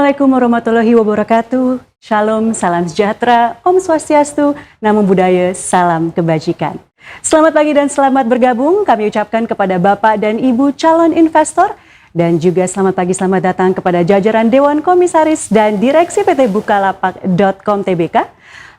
Assalamualaikum warahmatullahi wabarakatuh. Shalom, salam sejahtera, Om Swastiastu, Namo Buddhaya, salam kebajikan. Selamat pagi dan selamat bergabung kami ucapkan kepada Bapak dan Ibu calon investor dan juga selamat pagi, selamat datang kepada jajaran Dewan Komisaris dan Direksi PT Bukalapak.com Tbk,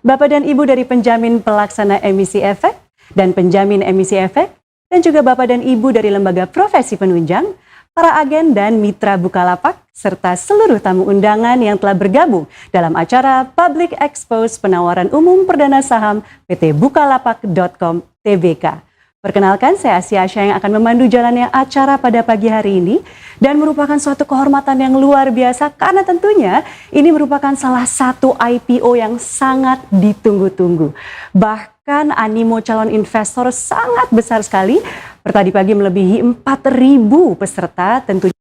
Bapak dan Ibu dari penjamin pelaksana emisi efek dan penjamin emisi efek, dan juga Bapak dan Ibu dari lembaga profesi penunjang, para agen dan mitra Bukalapak, serta seluruh tamu undangan yang telah bergabung dalam acara Public Expose Penawaran Umum Perdana Saham PT Bukalapak.com Tbk. Perkenalkan, saya Asia Asya yang akan memandu jalannya acara pada pagi hari ini dan merupakan suatu kehormatan yang luar biasa karena tentunya ini merupakan salah satu IPO yang sangat ditunggu-tunggu. Bahkan animo calon investor sangat besar sekali. Tadi pagi melebihi 4.000 peserta tentunya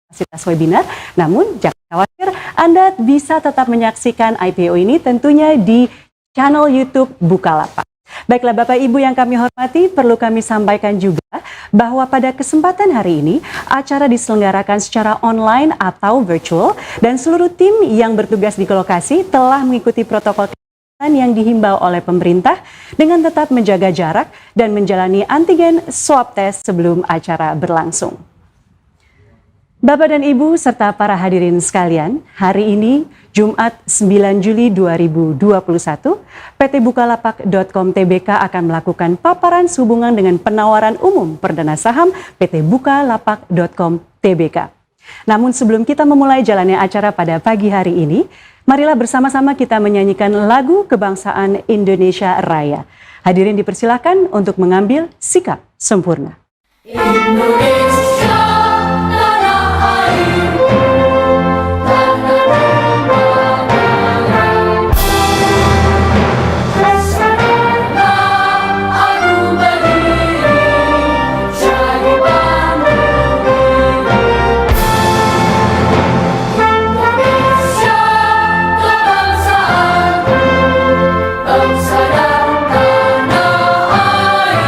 fasilitas webinar. Namun jangan khawatir, Anda bisa tetap menyaksikan IPO ini tentunya di channel YouTube Bukalapak. Baiklah Bapak Ibu yang kami hormati, perlu kami sampaikan juga bahwa pada kesempatan hari ini acara diselenggarakan secara online atau virtual dan seluruh tim yang bertugas di lokasi telah mengikuti protokol yang dihimbau oleh pemerintah dengan tetap menjaga jarak dan menjalani antigen swab test sebelum acara berlangsung. Bapak dan Ibu serta para hadirin sekalian, hari ini Jumat 9 Juli 2021, PT Bukalapak.com Tbk akan melakukan paparan sehubungan dengan penawaran umum perdana saham PT Bukalapak.com Tbk. Namun sebelum kita memulai jalannya acara pada pagi hari ini, marilah bersama-sama kita menyanyikan lagu kebangsaan Indonesia Raya. Hadirin dipersilakan untuk mengambil sikap sempurna. Indonesia, tanah air, tanah bermana, bersamalah aku berdiri, jadi bandung. Indonesia, kebangsaanku, bangsa dan tanah air.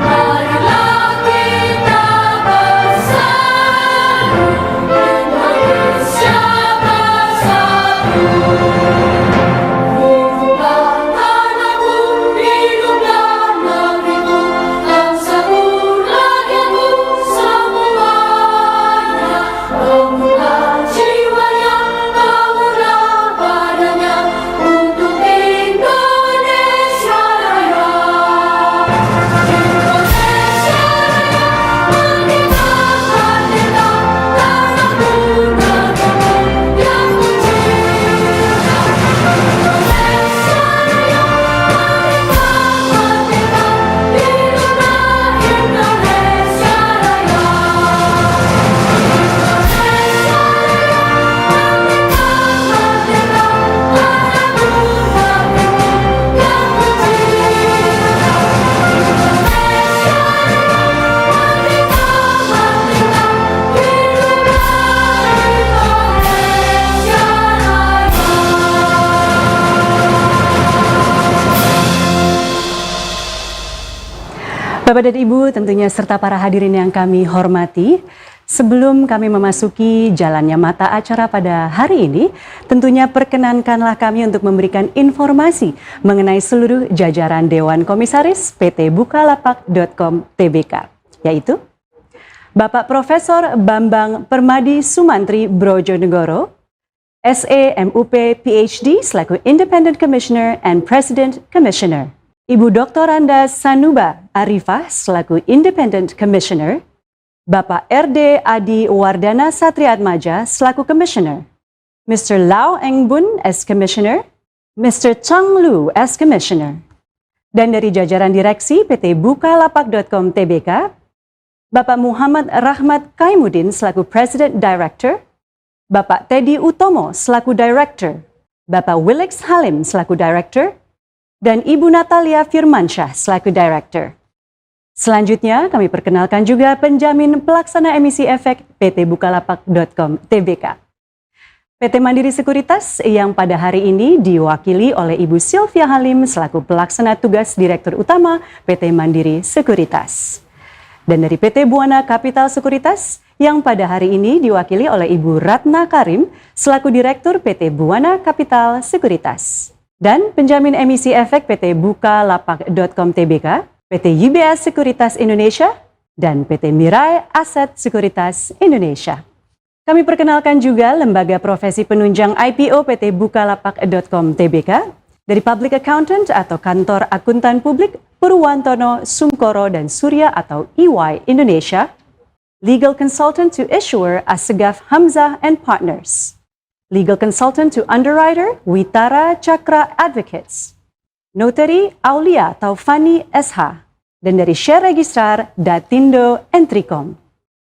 Marilah kita bersatu, Indonesia bersatu. Hiduplah tanahku, hiduplah negeriku, bangsaku, rakyatku semuanya. Bangunlah jiwanya, bangunlah badannya untuk Indonesia Raya. Indonesia Raya, merdeka, merdeka, tanahku, negeriku yang kucinta. Indonesia Raya, merdeka, merdeka, hiduplah Indonesia Raya. Bapak dan Ibu tentunya serta para hadirin yang kami hormati, sebelum kami memasuki jalannya mata acara pada hari ini, tentunya perkenankanlah kami untuk memberikan informasi mengenai seluruh jajaran Dewan Komisaris PT Bukalapak.com Tbk, yaitu Bapak Profesor Bambang Permadi Sumantri Brojonegoro, SE MUP PhD selaku Independent Commissioner and President Commissioner. Ibu Dr. Randa Sanuba Arifah selaku Independent Commissioner, Bapak RD Adi Wardana Satriatmaja selaku Commissioner, Mr. Lau Engbun as Commissioner, Mr. Chang Lu as Commissioner. Dan dari jajaran direksi PT Bukalapak.com Tbk, Bapak Muhammad Rahmat Kaimudin selaku President Director, Bapak Teddy Utomo selaku Director, Bapak Willix Halim selaku Director, dan Ibu Natalia Firmansyah selaku Director. Selanjutnya kami perkenalkan juga penjamin pelaksana emisi efek PT Bukalapak.com Tbk. PT Mandiri Sekuritas yang pada hari ini diwakili oleh Ibu Sylvia Halim selaku pelaksana tugas Direktur Utama PT Mandiri Sekuritas. Dan dari PT Buana Capital Sekuritas yang pada hari ini diwakili oleh Ibu Ratna Karim selaku Direktur PT Buana Capital Sekuritas dan penjamin emisi efek PT Bukalapak.com Tbk, PT UBS Sekuritas Indonesia, dan PT Mirai Aset Sekuritas Indonesia. Kami perkenalkan juga lembaga profesi penunjang IPO PT Bukalapak.com Tbk, dari Public Accountant atau Kantor Akuntan Publik Purwantono Sungkoro dan Surya atau EY Indonesia, Legal Consultant to Issuer Assegaf Hamzah and Partners, Legal Consultant to Underwriter Witara Cakra Advocates, Notary Aulia Taufani SH, dan dari Share Registrar Datindo Entricom.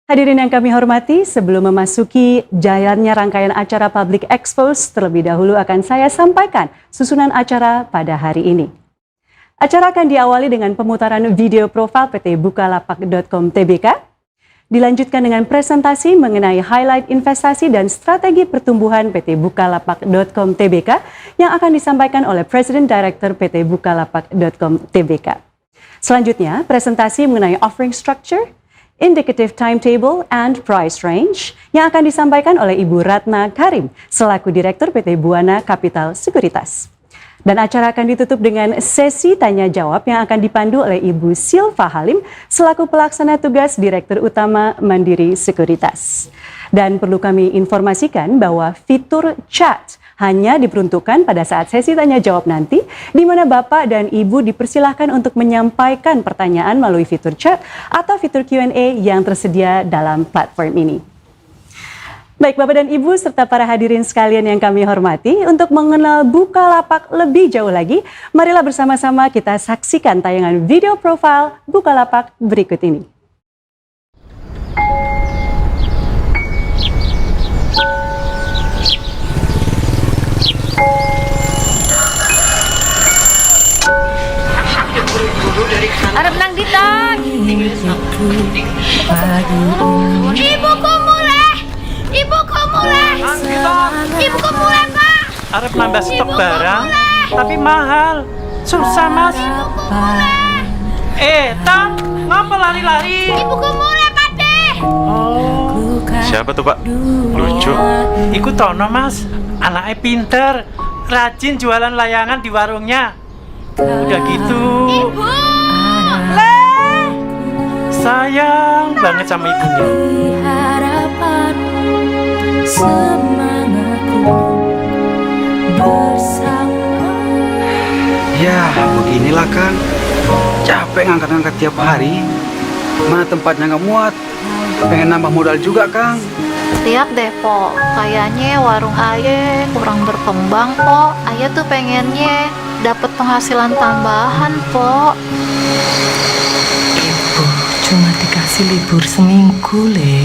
Hadirin yang kami hormati, sebelum memasuki jalannya rangkaian acara Public Expose, terlebih dahulu akan saya sampaikan susunan acara pada hari ini. Acara akan diawali dengan pemutaran video profil PT Bukalapak.com Tbk, dilanjutkan dengan presentasi mengenai highlight investasi dan strategi pertumbuhan PT Bukalapak.com Tbk yang akan disampaikan oleh President Director PT Bukalapak.com Tbk. Selanjutnya, presentasi mengenai offering structure, indicative timetable, and price range yang akan disampaikan oleh Ibu Ratna Karim selaku Direktur PT Buana Capital Sekuritas. Dan acara akan ditutup dengan sesi tanya jawab yang akan dipandu oleh Ibu Silva Halim selaku pelaksana tugas Direktur Utama Mandiri Sekuritas. Dan perlu kami informasikan bahwa fitur chat hanya diperuntukkan pada saat sesi tanya jawab nanti, di mana Bapak dan Ibu dipersilahkan untuk menyampaikan pertanyaan melalui fitur chat atau fitur Q&A yang tersedia dalam platform ini. Baik Bapak dan Ibu serta para hadirin sekalian yang kami hormati, untuk mengenal Bukalapak lebih jauh lagi, marilah bersama-sama kita saksikan tayangan video profil Bukalapak berikut ini. Arep nang ditan. Ibuku mulai. Ibuku mulai, Pak. Arep nambah stok barang, tapi mahal. Susah, Mas. Tang, ngapa lari-lari? Ibuku mulai, Pak De. Oh, siapa tuh, Pak? Lucu. Iku Tono, Mas. Anaknya pinter, rajin jualan layangan di warungnya. Udah gitu. Ibu. Sayang banget sama ibunya. Harapan semangatku bersama. Ya, beginilah kan. Capek ngangkat-ngangkat tiap hari. Mana tempatnya nggak muat. Pengen nambah modal juga, Kang. Lihat deh, Po. Kayaknya warung Aye kurang berkembang, Po. Aye tuh pengennya dapat penghasilan tambahan, Po. Ibu cuma dikasih libur seminggu, Le.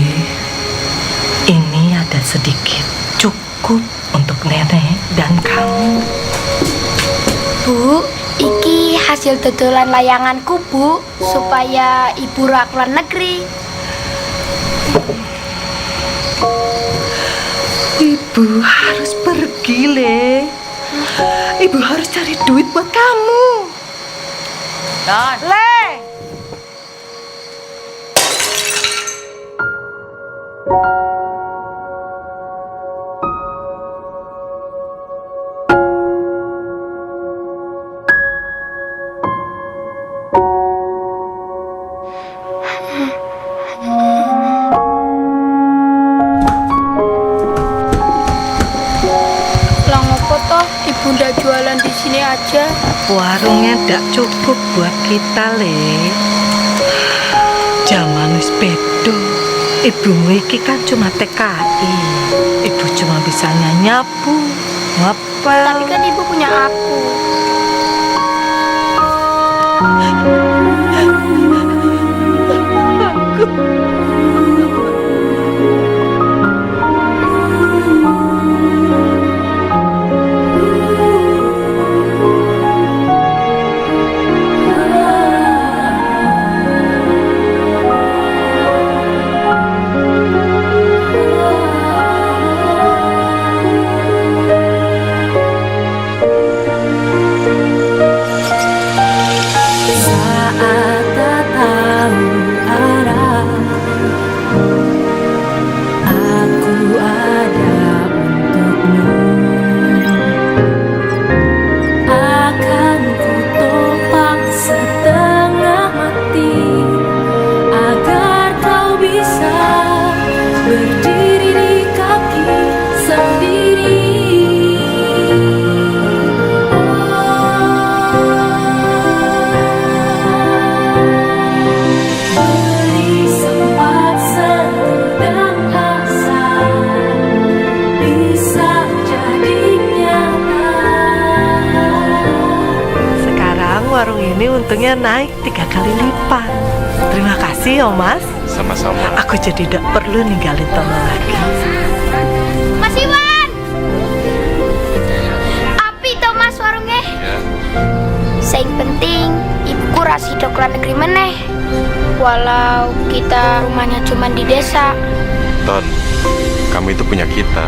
Ini ada sedikit, cukup untuk nenek dan kamu. Bu, iki hasil dodolan layanganku, Bu, supaya ibu rak luar negeri. Ibu harus pergi, Le. Ibu harus cari duit buat kamu. Le. Ibunda jualan di sini aja. Warungnya ndak cukup buat kita, Le. Zaman wis beda. Ibumu iki kan cuma TKI. Ibu cuma bisa nyapu, ngepel. Tapi kan ibu punya aku. ini untungnya naik 3 kali lipat. Terima kasih ya Mas. Sama-sama. Aku jadi tidak perlu ninggalin Tono lagi. Mas Iwan! Api to Mas warungnya? Sing penting, ibuku rasi dokter negeri meneh. Walau kita rumahnya cuma di desa. Ton, kamu itu punya kita.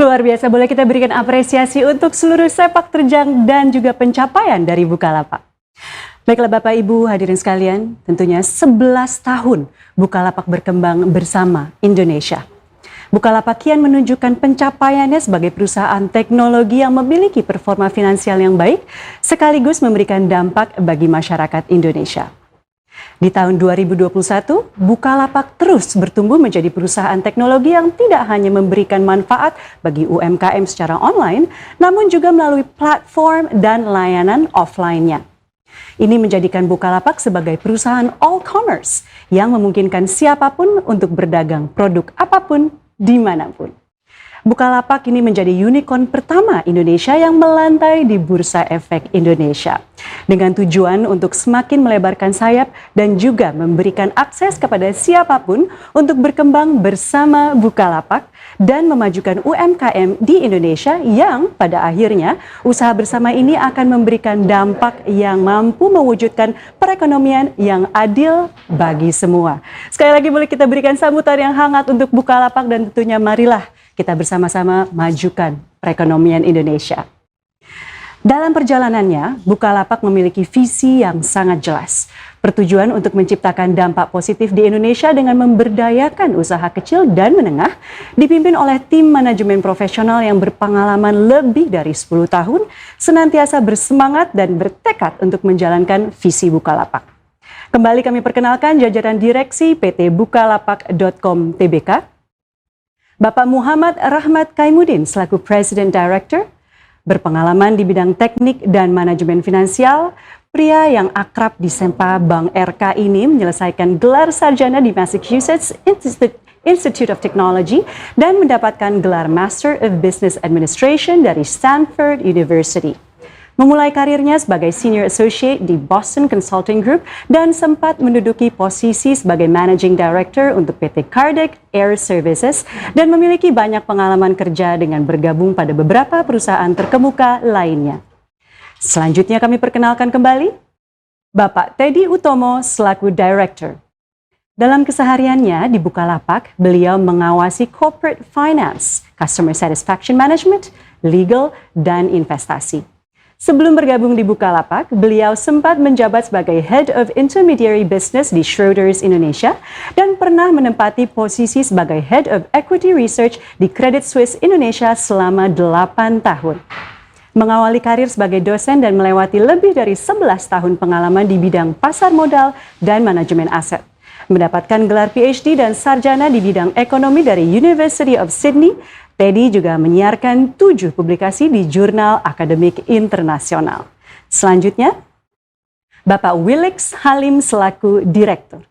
Luar biasa, boleh kita berikan apresiasi untuk seluruh sepak terjang dan juga pencapaian dari Bukalapak. Baiklah Bapak Ibu hadirin sekalian, tentunya 11 tahun Bukalapak berkembang bersama Indonesia. Bukalapak kian menunjukkan pencapaiannya sebagai perusahaan teknologi yang memiliki performa finansial yang baik, sekaligus memberikan dampak bagi masyarakat Indonesia. Di tahun 2021, Bukalapak terus bertumbuh menjadi perusahaan teknologi yang tidak hanya memberikan manfaat bagi UMKM secara online, namun juga melalui platform dan layanan offline-nya. Ini menjadikan Bukalapak sebagai perusahaan all commerce yang memungkinkan siapapun untuk berdagang produk apapun, dimanapun. Bukalapak ini menjadi unicorn pertama Indonesia yang melantai di Bursa Efek Indonesia. Dengan tujuan untuk semakin melebarkan sayap dan juga memberikan akses kepada siapapun untuk berkembang bersama Bukalapak dan memajukan UMKM di Indonesia yang pada akhirnya usaha bersama ini akan memberikan dampak yang mampu mewujudkan perekonomian yang adil bagi semua. Sekali lagi boleh kita berikan sambutan yang hangat untuk Bukalapak dan tentunya marilah kita bersama-sama majukan perekonomian Indonesia. Dalam perjalanannya, Bukalapak memiliki visi yang sangat jelas. Bertujuan untuk menciptakan dampak positif di Indonesia dengan memberdayakan usaha kecil dan menengah, dipimpin oleh tim manajemen profesional yang berpengalaman lebih dari 10 tahun, senantiasa bersemangat dan bertekad untuk menjalankan visi Bukalapak. Kembali kami perkenalkan jajaran direksi PT Bukalapak.com Tbk, Bapak Muhammad Rahmat Kaimudin selaku President Director, berpengalaman di bidang teknik dan manajemen finansial, pria yang akrab disapa Bank RK ini menyelesaikan gelar sarjana di Massachusetts Institute of Technology dan mendapatkan gelar Master of Business Administration dari Stanford University. Memulai karirnya sebagai Senior Associate di Boston Consulting Group dan sempat menduduki posisi sebagai Managing Director untuk PT Kardec Air Services dan memiliki banyak pengalaman kerja dengan bergabung pada beberapa perusahaan terkemuka lainnya. Selanjutnya kami perkenalkan kembali Bapak Teddy Utomo selaku Director. Dalam kesehariannya di Bukalapak, beliau mengawasi corporate finance, customer satisfaction management, legal, dan investasi. Sebelum bergabung di Bukalapak, beliau sempat menjabat sebagai Head of Intermediary Business di Schroders Indonesia dan pernah menempati posisi sebagai Head of Equity Research di Credit Suisse Indonesia selama 8 tahun. Mengawali karir sebagai dosen dan melewati lebih dari 11 tahun pengalaman di bidang pasar modal dan manajemen aset. Mendapatkan gelar PhD dan sarjana di bidang ekonomi dari University of Sydney, Teddy juga menyiarkan 7 publikasi di jurnal akademik internasional. Selanjutnya, Bapak Willix Halim selaku Direktur.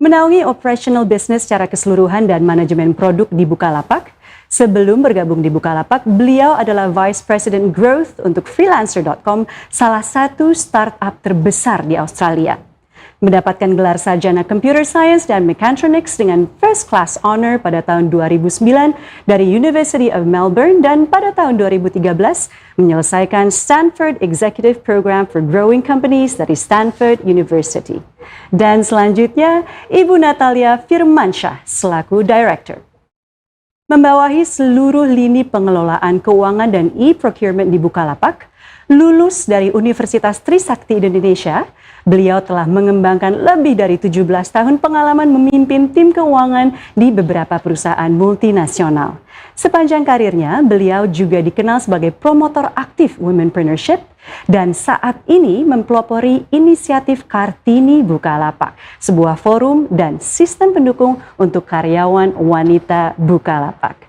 Menaungi operational business secara keseluruhan dan manajemen produk di Bukalapak. Sebelum bergabung di Bukalapak, beliau adalah Vice President Growth untuk Freelancer.com, salah satu startup terbesar di Australia. mendapatkan gelar sarjana Computer Science dan Mechatronics dengan First Class Honor pada tahun 2009 dari University of Melbourne dan pada tahun 2013 menyelesaikan Stanford Executive Program for Growing Companies dari Stanford University. Dan selanjutnya, Ibu Natalia Firmansyah selaku Director. Membawahi seluruh lini pengelolaan keuangan dan e-procurement di Bukalapak, lulus dari Universitas Trisakti Indonesia, beliau telah mengembangkan lebih dari 17 tahun pengalaman memimpin tim keuangan di beberapa perusahaan multinasional. Sepanjang karirnya, beliau juga dikenal sebagai promotor aktif womenpreneurship dan saat ini mempelopori inisiatif Kartini Bukalapak, sebuah forum dan sistem pendukung untuk karyawan wanita Bukalapak.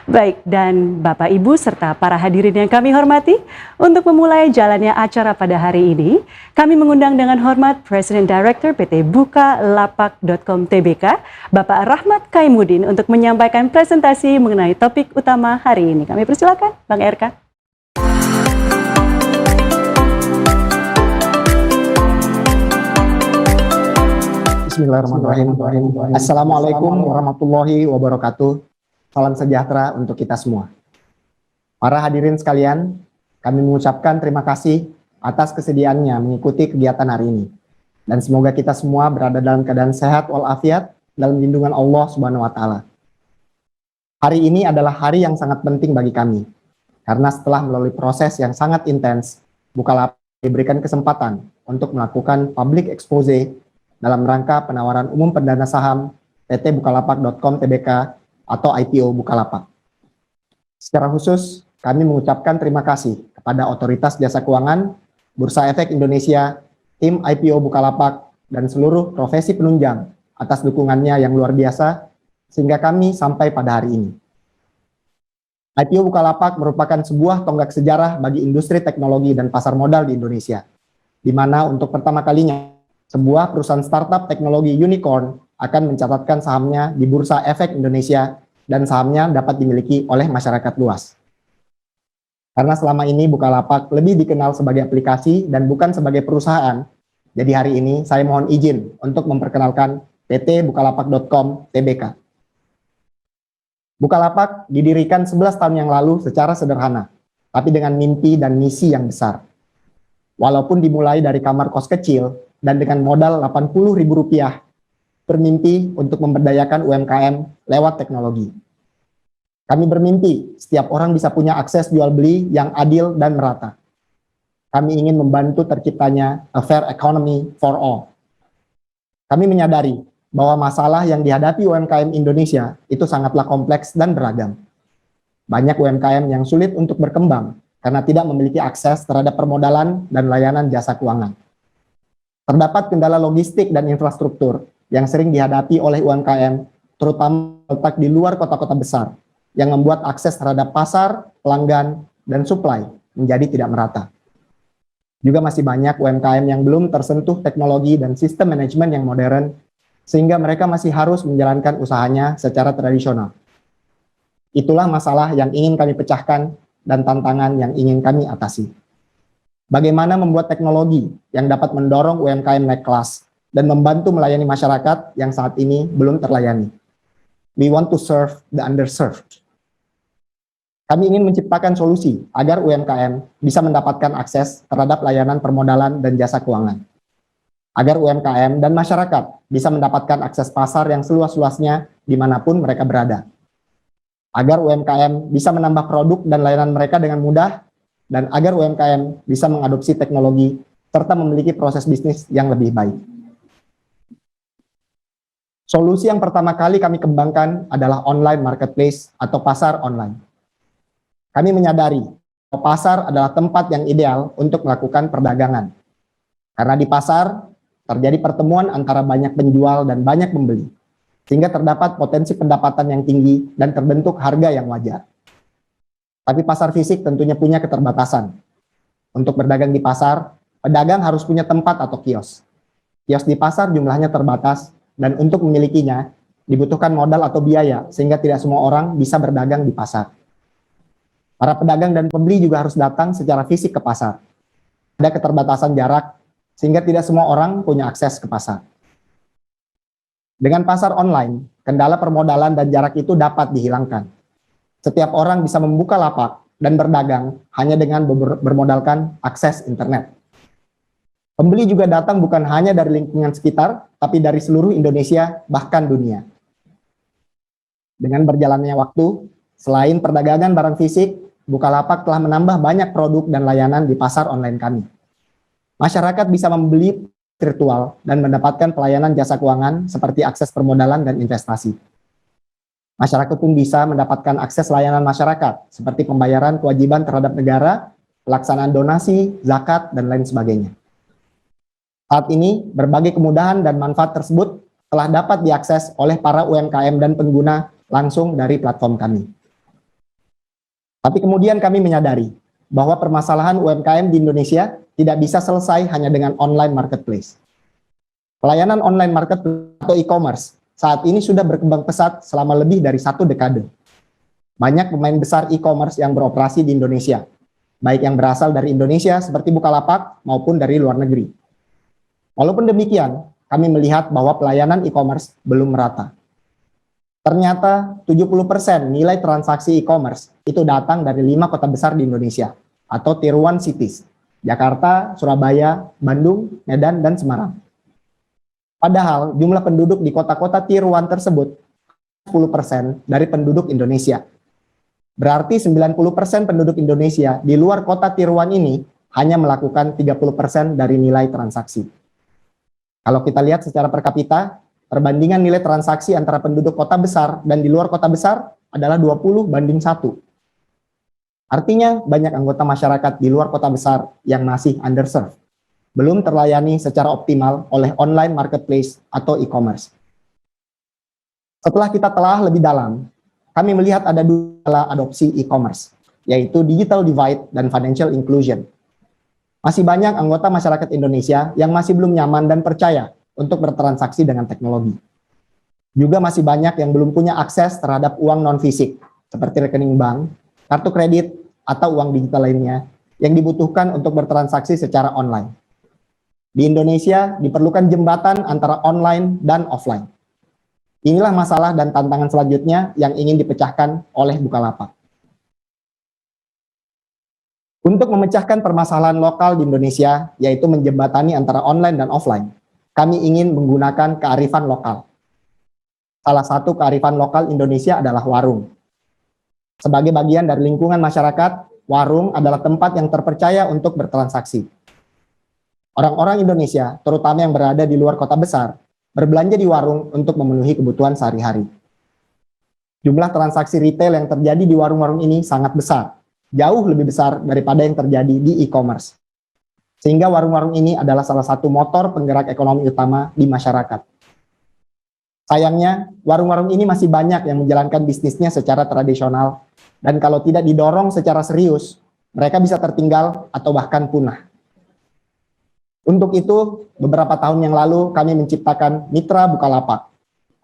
Baik, dan Bapak Ibu serta para hadirin yang kami hormati, untuk memulai jalannya acara pada hari ini, kami mengundang dengan hormat Presiden Director PT Bukalapak.com Tbk, Bapak Rahmat Kaimudin untuk menyampaikan presentasi mengenai topik utama hari ini. Kami persilakan, Bang RK. Bismillahirrahmanirrahim. Assalamualaikum warahmatullahi wabarakatuh. Salam sejahtera untuk kita semua. Para hadirin sekalian, kami mengucapkan terima kasih atas kesediaannya mengikuti kegiatan hari ini. Dan semoga kita semua berada dalam keadaan sehat walafiat dalam lindungan Allah Subhanahu wa taala. Hari ini adalah hari yang sangat penting bagi kami. Karena setelah melalui proses yang sangat intens, Bukalapak diberikan kesempatan untuk melakukan public expose dalam rangka penawaran umum perdana saham PT Bukalapak.com Tbk atau IPO Bukalapak. Secara khusus, kami mengucapkan terima kasih kepada Otoritas Jasa Keuangan, Bursa Efek Indonesia, tim IPO Bukalapak, dan seluruh profesi penunjang atas dukungannya yang luar biasa, sehingga kami sampai pada hari ini. IPO Bukalapak merupakan sebuah tonggak sejarah bagi industri teknologi dan pasar modal di Indonesia, di mana untuk pertama kalinya, sebuah perusahaan startup teknologi unicorn akan mencatatkan sahamnya di Bursa Efek Indonesia dan sahamnya dapat dimiliki oleh masyarakat luas. Karena selama ini Bukalapak lebih dikenal sebagai aplikasi dan bukan sebagai perusahaan, jadi hari ini saya mohon izin untuk memperkenalkan PT Bukalapak.com Tbk. Bukalapak didirikan 11 tahun yang lalu secara sederhana, tapi dengan mimpi dan misi yang besar. Walaupun dimulai dari kamar kos kecil dan dengan modal Rp80.000, bermimpi untuk memberdayakan UMKM lewat teknologi. Kami bermimpi setiap orang bisa punya akses jual beli yang adil dan merata. Kami ingin membantu terciptanya a fair economy for all. Kami menyadari bahwa masalah yang dihadapi UMKM Indonesia itu sangatlah kompleks dan beragam. Banyak UMKM yang sulit untuk berkembang karena tidak memiliki akses terhadap permodalan dan layanan jasa keuangan. Terdapat kendala logistik dan infrastruktur yang sering dihadapi oleh UMKM, terutama letak di luar kota-kota besar, yang membuat akses terhadap pasar, pelanggan, dan supply menjadi tidak merata. Juga masih banyak UMKM yang belum tersentuh teknologi dan sistem manajemen yang modern, sehingga mereka masih harus menjalankan usahanya secara tradisional. Itulah masalah yang ingin kami pecahkan dan tantangan yang ingin kami atasi. Bagaimana membuat teknologi yang dapat mendorong UMKM naik kelas dan membantu melayani masyarakat yang saat ini belum terlayani. We want to serve the underserved. Kami ingin menciptakan solusi agar UMKM bisa mendapatkan akses terhadap layanan permodalan dan jasa keuangan. Agar UMKM dan masyarakat bisa mendapatkan akses pasar yang seluas-luasnya dimanapun mereka berada. Agar UMKM bisa menambah produk dan layanan mereka dengan mudah, dan agar UMKM bisa mengadopsi teknologi serta memiliki proses bisnis yang lebih baik. Solusi yang pertama kali kami kembangkan adalah online marketplace atau pasar online. Kami menyadari bahwa pasar adalah tempat yang ideal untuk melakukan perdagangan. Karena di pasar terjadi pertemuan antara banyak penjual dan banyak pembeli, sehingga terdapat potensi pendapatan yang tinggi dan terbentuk harga yang wajar. Tapi pasar fisik tentunya punya keterbatasan. Untuk berdagang di pasar, pedagang harus punya tempat atau kios. Kios di pasar jumlahnya terbatas, dan untuk memilikinya dibutuhkan modal atau biaya, sehingga tidak semua orang bisa berdagang di pasar. Para pedagang dan pembeli juga harus datang secara fisik ke pasar. Ada keterbatasan jarak, sehingga tidak semua orang punya akses ke pasar. Dengan pasar online, kendala permodalan dan jarak itu dapat dihilangkan. Setiap orang bisa membuka lapak dan berdagang hanya dengan bermodalkan akses internet. Pembeli juga datang bukan hanya dari lingkungan sekitar, tapi dari seluruh Indonesia, bahkan dunia. Dengan berjalannya waktu, selain perdagangan barang fisik, Bukalapak telah menambah banyak produk dan layanan di pasar online kami. Masyarakat bisa membeli virtual dan mendapatkan pelayanan jasa keuangan seperti akses permodalan dan investasi. Masyarakat pun bisa mendapatkan akses layanan masyarakat seperti pembayaran kewajiban terhadap negara, pelaksanaan donasi, zakat, dan lain sebagainya. Saat ini, berbagai kemudahan dan manfaat tersebut telah dapat diakses oleh para UMKM dan pengguna langsung dari platform kami. Tapi kemudian kami menyadari bahwa permasalahan UMKM di Indonesia tidak bisa selesai hanya dengan online marketplace. Pelayanan online marketplace atau e-commerce saat ini sudah berkembang pesat selama lebih dari 1 dekade. Banyak pemain besar e-commerce yang beroperasi di Indonesia, baik yang berasal dari Indonesia seperti Bukalapak maupun dari luar negeri. Walaupun demikian, kami melihat bahwa pelayanan e-commerce belum merata. Ternyata 70% nilai transaksi e-commerce itu datang dari 5 kota besar di Indonesia atau Tier 1 cities, Jakarta, Surabaya, Bandung, Medan, dan Semarang. Padahal jumlah penduduk di kota-kota Tier 1 tersebut 10% dari penduduk Indonesia. Berarti 90% penduduk Indonesia di luar kota Tier 1 ini hanya melakukan 30% dari nilai transaksi. Kalau kita lihat secara per kapita, perbandingan nilai transaksi antara penduduk kota besar dan di luar kota besar adalah 20:1. Artinya banyak anggota masyarakat di luar kota besar yang masih underserved, belum terlayani secara optimal oleh online marketplace atau e-commerce. Setelah kita telah lebih dalam, kami melihat ada 2 adopsi e-commerce, yaitu digital divide dan financial inclusion. Masih banyak anggota masyarakat Indonesia yang masih belum nyaman dan percaya untuk bertransaksi dengan teknologi. Juga masih banyak yang belum punya akses terhadap uang non-fisik, seperti rekening bank, kartu kredit, atau uang digital lainnya, yang dibutuhkan untuk bertransaksi secara online. Di Indonesia, diperlukan jembatan antara online dan offline. Inilah masalah dan tantangan selanjutnya yang ingin dipecahkan oleh Bukalapak. Untuk memecahkan permasalahan lokal di Indonesia, yaitu menjembatani antara online dan offline, kami ingin menggunakan kearifan lokal. Salah satu kearifan lokal Indonesia adalah warung. Sebagai bagian dari lingkungan masyarakat, warung adalah tempat yang terpercaya untuk bertransaksi. Orang-orang Indonesia, terutama yang berada di luar kota besar, berbelanja di warung untuk memenuhi kebutuhan sehari-hari. Jumlah transaksi retail yang terjadi di warung-warung ini sangat besar, jauh lebih besar daripada yang terjadi di e-commerce. Sehingga warung-warung ini adalah salah satu motor penggerak ekonomi utama di masyarakat. Sayangnya, warung-warung ini masih banyak yang menjalankan bisnisnya secara tradisional, dan kalau tidak didorong secara serius, mereka bisa tertinggal atau bahkan punah. Untuk itu, beberapa tahun yang lalu kami menciptakan Mitra Bukalapak,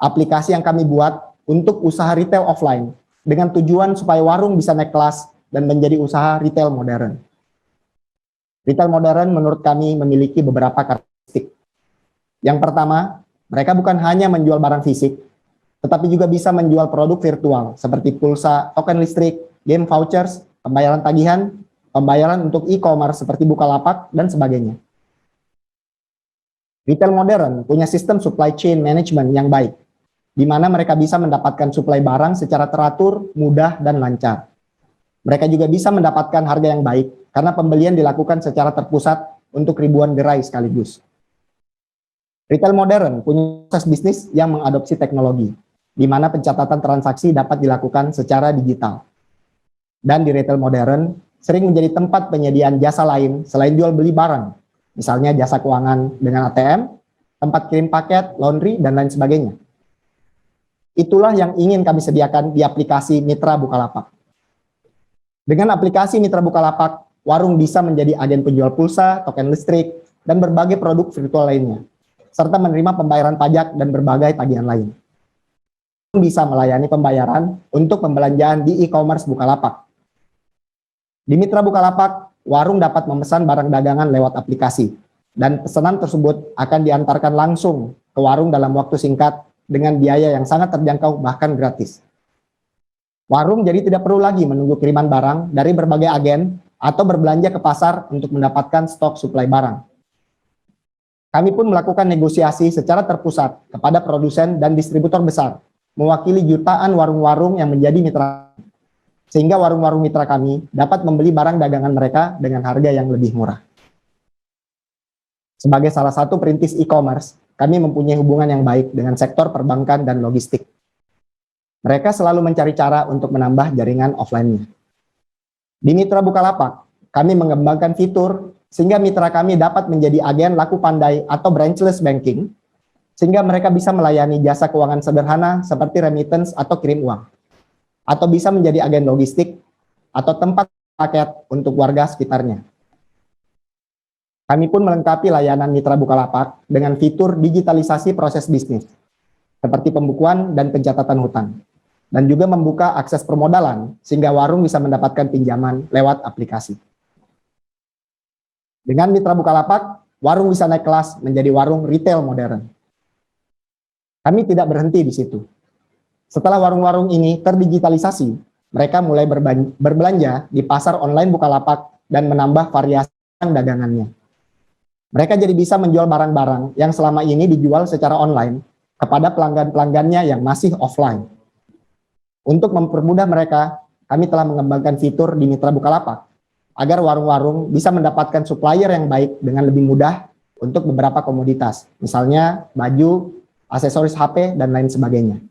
aplikasi yang kami buat untuk usaha retail offline, dengan tujuan supaya warung bisa naik kelas dan menjadi usaha retail modern. Retail modern menurut kami memiliki beberapa karakteristik. Yang pertama, mereka bukan hanya menjual barang fisik, tetapi juga bisa menjual produk virtual seperti pulsa, token listrik, game vouchers, pembayaran tagihan, pembayaran untuk e-commerce seperti Bukalapak, dan sebagainya. Retail modern punya sistem supply chain management yang baik, di mana mereka bisa mendapatkan suplai barang secara teratur, mudah, dan lancar. Mereka juga bisa mendapatkan harga yang baik, karena pembelian dilakukan secara terpusat untuk ribuan gerai sekaligus. Retail modern punya proses bisnis yang mengadopsi teknologi, di mana pencatatan transaksi dapat dilakukan secara digital. Dan di retail modern, sering menjadi tempat penyediaan jasa lain selain jual beli barang, misalnya jasa keuangan dengan ATM, tempat kirim paket, laundry, dan lain sebagainya. Itulah yang ingin kami sediakan di aplikasi Mitra Bukalapak. Dengan aplikasi Mitra Bukalapak, warung bisa menjadi agen penjual pulsa, token listrik, dan berbagai produk virtual lainnya, serta menerima pembayaran pajak dan berbagai tagihan lain. Bisa melayani pembayaran untuk pembelanjaan di e-commerce Bukalapak. Di Mitra Bukalapak, warung dapat memesan barang dagangan lewat aplikasi, dan pesanan tersebut akan diantarkan langsung ke warung dalam waktu singkat dengan biaya yang sangat terjangkau bahkan gratis. Warung jadi tidak perlu lagi menunggu kiriman barang dari berbagai agen atau berbelanja ke pasar untuk mendapatkan stok suplai barang. Kami pun melakukan negosiasi secara terpusat kepada produsen dan distributor besar, mewakili jutaan warung-warung yang menjadi mitra, sehingga warung-warung mitra kami dapat membeli barang dagangan mereka dengan harga yang lebih murah. Sebagai salah satu perintis e-commerce, kami mempunyai hubungan yang baik dengan sektor perbankan dan logistik. Mereka selalu mencari cara untuk menambah jaringan offline-nya. Di Mitra Bukalapak, kami mengembangkan fitur sehingga mitra kami dapat menjadi agen laku pandai atau branchless banking, sehingga mereka bisa melayani jasa keuangan sederhana seperti remittance atau kirim uang, atau bisa menjadi agen logistik atau tempat paket untuk warga sekitarnya. Kami pun melengkapi layanan Mitra Bukalapak dengan fitur digitalisasi proses bisnis, seperti pembukuan dan pencatatan hutang, dan juga membuka akses permodalan sehingga warung bisa mendapatkan pinjaman lewat aplikasi. Dengan Mitra Bukalapak, warung bisa naik kelas menjadi warung retail modern. Kami tidak berhenti di situ. Setelah warung-warung ini terdigitalisasi, mereka mulai berbelanja di pasar online Bukalapak dan menambah variasi dagangannya. Mereka jadi bisa menjual barang-barang yang selama ini dijual secara online kepada pelanggan-pelanggannya yang masih offline. Untuk mempermudah mereka, kami telah mengembangkan fitur di Mitra Bukalapak agar warung-warung bisa mendapatkan supplier yang baik dengan lebih mudah untuk beberapa komoditas, misalnya baju, aksesoris HP, dan lain sebagainya.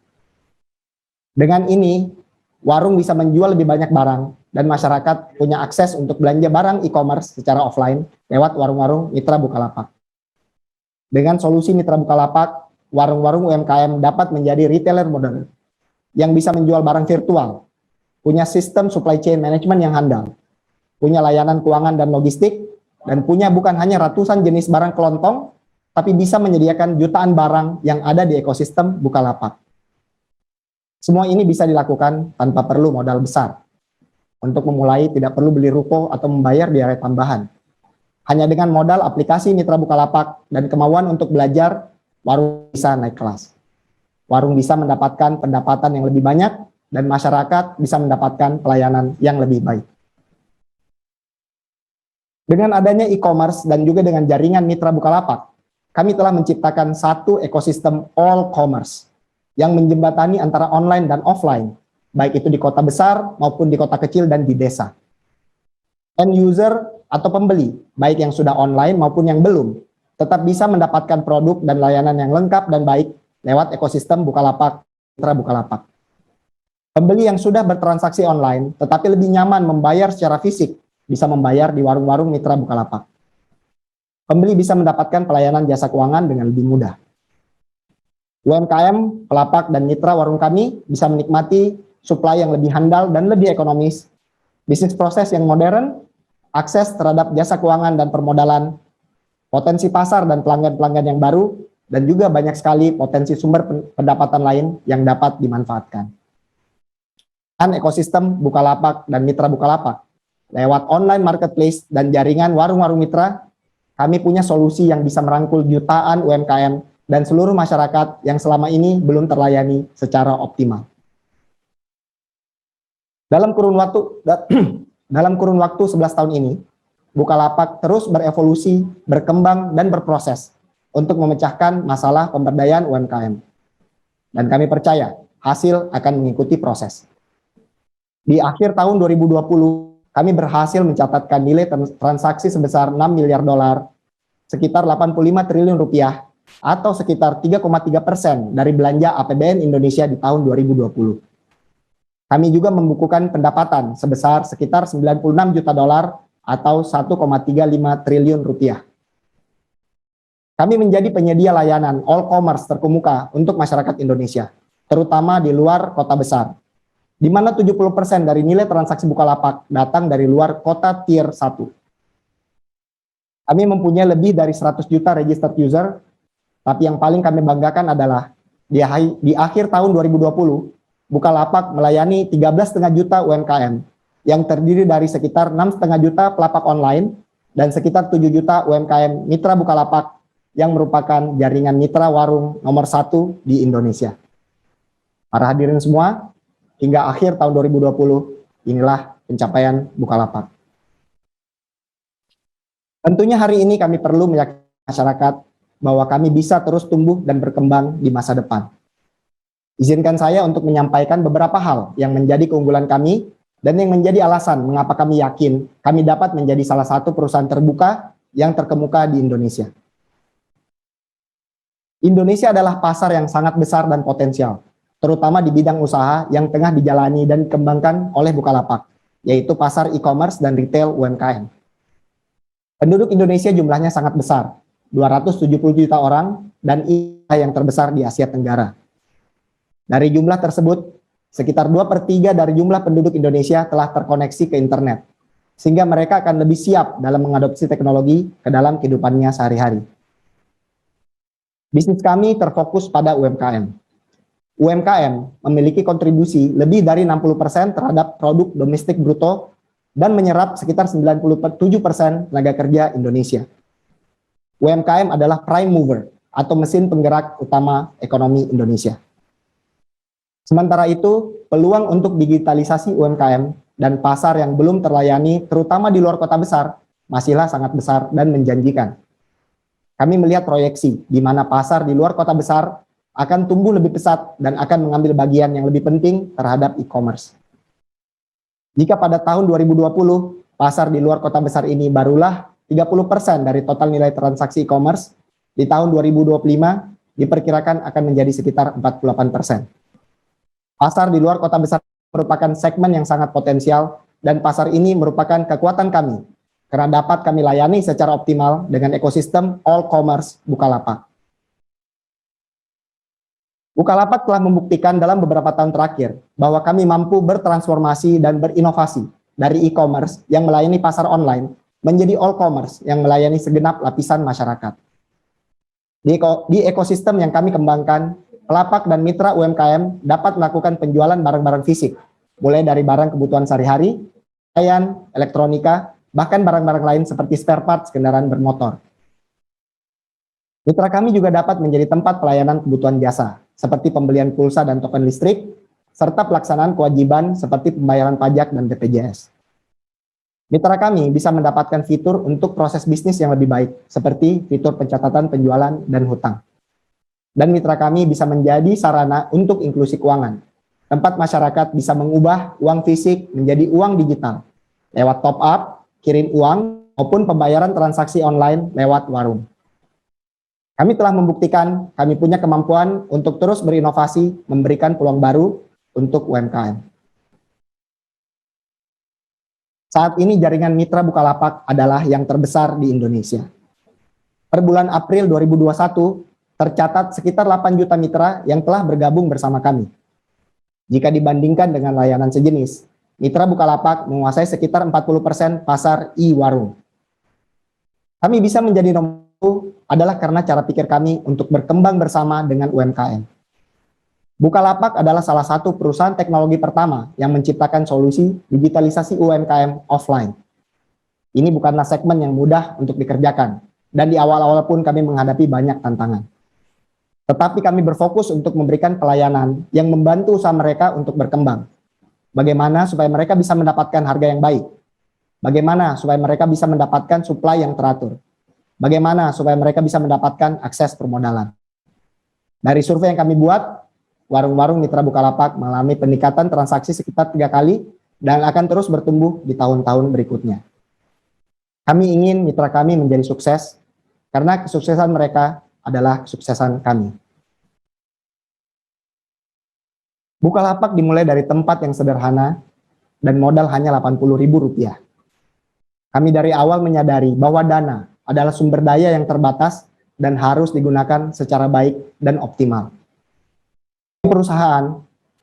Dengan ini, warung bisa menjual lebih banyak barang dan masyarakat punya akses untuk belanja barang e-commerce secara offline lewat warung-warung Mitra Bukalapak. Dengan solusi Mitra Bukalapak, warung-warung UMKM dapat menjadi retailer modern yang bisa menjual barang virtual, punya sistem supply chain management yang handal, punya layanan keuangan dan logistik, dan punya bukan hanya ratusan jenis barang kelontong, tapi bisa menyediakan jutaan barang yang ada di ekosistem Bukalapak. Semua ini bisa dilakukan tanpa perlu modal besar. Untuk memulai tidak perlu beli ruko atau membayar biaya tambahan. Hanya dengan modal aplikasi Mitra Bukalapak dan kemauan untuk belajar, warung bisa naik kelas. Warung bisa mendapatkan pendapatan yang lebih banyak dan masyarakat bisa mendapatkan pelayanan yang lebih baik. Dengan adanya e-commerce dan juga dengan jaringan Mitra Bukalapak, kami telah menciptakan satu ekosistem all commerce yang menjembatani antara online dan offline, baik itu di kota besar maupun di kota kecil dan di desa. End user atau pembeli, baik yang sudah online maupun yang belum, tetap bisa mendapatkan produk dan layanan yang lengkap dan baik lewat ekosistem Bukalapak, Mitra Bukalapak. Pembeli yang sudah bertransaksi online tetapi lebih nyaman membayar secara fisik, bisa membayar di warung-warung Mitra Bukalapak. Pembeli bisa mendapatkan pelayanan jasa keuangan dengan lebih mudah. UMKM, pelapak, dan mitra warung kami bisa menikmati supply yang lebih handal dan lebih ekonomis, bisnis proses yang modern, akses terhadap jasa keuangan dan permodalan, potensi pasar dan pelanggan-pelanggan yang baru, dan juga banyak sekali potensi sumber pendapatan lain yang dapat dimanfaatkan. Dan ekosistem Bukalapak dan Mitra Bukalapak, lewat online marketplace dan jaringan warung-warung mitra, kami punya solusi yang bisa merangkul jutaan UMKM dan seluruh masyarakat yang selama ini belum terlayani secara optimal. Dalam kurun waktu 11 tahun ini, Bukalapak terus berevolusi, berkembang, dan berproses untuk memecahkan masalah pemberdayaan UMKM. Dan kami percaya hasil akan mengikuti proses. Di akhir tahun 2020, kami berhasil mencatatkan nilai transaksi sebesar 6 miliar dolar, sekitar 85 triliun rupiah, atau sekitar 3,3% dari belanja APBN Indonesia di tahun 2020. Kami juga membukukan pendapatan sebesar sekitar 96 juta dolar atau 1,35 triliun rupiah. Kami menjadi penyedia layanan all commerce terkemuka untuk masyarakat Indonesia, terutama di luar kota besar, di mana 70% dari nilai transaksi Bukalapak datang dari luar kota tier 1. Kami mempunyai lebih dari 100 juta registered user, tapi yang paling kami banggakan adalah di akhir tahun 2020, Bukalapak melayani 13,5 juta UMKM yang terdiri dari sekitar 6,5 juta pelapak online dan sekitar 7 juta UMKM mitra Bukalapak yang merupakan jaringan mitra warung nomor 1 di Indonesia. Para hadirin semua, hingga akhir tahun 2020, inilah pencapaian Bukalapak. Tentunya hari ini kami perlu meyakinkan masyarakat bahwa kami bisa terus tumbuh dan berkembang di masa depan. Izinkan saya untuk menyampaikan beberapa hal yang menjadi keunggulan kami dan yang menjadi alasan mengapa kami yakin kami dapat menjadi salah satu perusahaan terbuka yang terkemuka di Indonesia. Indonesia adalah pasar yang sangat besar dan potensial, terutama di bidang usaha yang tengah dijalani dan dikembangkan oleh Bukalapak, yaitu pasar e-commerce dan retail UMKM. Penduduk Indonesia jumlahnya sangat besar, 270 juta orang, dan ini yang terbesar di Asia Tenggara. Dari jumlah tersebut, sekitar 2/3 dari jumlah penduduk Indonesia telah terkoneksi ke internet, sehingga mereka akan lebih siap dalam mengadopsi teknologi ke dalam kehidupannya sehari-hari. Bisnis kami terfokus pada UMKM. UMKM memiliki kontribusi lebih dari 60% terhadap produk domestik bruto dan menyerap sekitar 97% tenaga kerja Indonesia. UMKM adalah prime mover atau mesin penggerak utama ekonomi Indonesia. Sementara itu, peluang untuk digitalisasi UMKM dan pasar yang belum terlayani, terutama di luar kota besar, masihlah sangat besar dan menjanjikan. Kami melihat proyeksi di mana pasar di luar kota besar akan tumbuh lebih pesat dan akan mengambil bagian yang lebih penting terhadap e-commerce. Jika pada tahun 2020, pasar di luar kota besar ini barulah 30% dari total nilai transaksi e-commerce, di tahun 2025 diperkirakan akan menjadi sekitar 48%. Pasar di luar kota besar merupakan segmen yang sangat potensial dan pasar ini merupakan kekuatan kami karena dapat kami layani secara optimal dengan ekosistem all commerce Bukalapak. Bukalapak telah membuktikan dalam beberapa tahun terakhir bahwa kami mampu bertransformasi dan berinovasi dari e-commerce yang melayani pasar online menjadi all commerce yang melayani segenap lapisan masyarakat. Di ekosistem yang kami kembangkan, Bukalapak dan mitra UMKM dapat melakukan penjualan barang-barang fisik, mulai dari barang kebutuhan sehari-hari, pakaian, elektronika, bahkan barang-barang lain seperti spare parts kendaraan bermotor. Mitra kami juga dapat menjadi tempat pelayanan kebutuhan jasa, seperti pembelian pulsa dan token listrik, serta pelaksanaan kewajiban seperti pembayaran pajak dan BPJS. Mitra kami bisa mendapatkan fitur untuk proses bisnis yang lebih baik, seperti fitur pencatatan penjualan dan hutang. Dan mitra kami bisa menjadi sarana untuk inklusi keuangan, tempat masyarakat bisa mengubah uang fisik menjadi uang digital, lewat top up, kirim uang, maupun pembayaran transaksi online lewat warung. Kami telah membuktikan kami punya kemampuan untuk terus berinovasi, memberikan peluang baru untuk UMKM. Saat ini jaringan mitra Bukalapak adalah yang terbesar di Indonesia. Per bulan April 2021, tercatat sekitar 8 juta mitra yang telah bergabung bersama kami. Jika dibandingkan dengan layanan sejenis, mitra Bukalapak menguasai sekitar 40% pasar e-warung. Kami bisa menjadi nomor 1 adalah karena cara pikir kami untuk berkembang bersama dengan UMKM. Bukalapak adalah salah satu perusahaan teknologi pertama yang menciptakan solusi digitalisasi UMKM offline. Ini bukanlah segmen yang mudah untuk dikerjakan, dan di awal-awal pun kami menghadapi banyak tantangan. Tetapi kami berfokus untuk memberikan pelayanan yang membantu usaha mereka untuk berkembang. Bagaimana supaya mereka bisa mendapatkan harga yang baik? Bagaimana supaya mereka bisa mendapatkan supply yang teratur? Bagaimana supaya mereka bisa mendapatkan akses permodalan? Dari survei yang kami buat, warung-warung mitra Bukalapak mengalami peningkatan transaksi sekitar 3 kali dan akan terus bertumbuh di tahun-tahun berikutnya. Kami ingin mitra kami menjadi sukses karena kesuksesan mereka adalah kesuksesan kami. Bukalapak dimulai dari tempat yang sederhana dan modal hanya Rp80.000. Kami dari awal menyadari bahwa dana adalah sumber daya yang terbatas dan harus digunakan secara baik dan optimal. Di perusahaan,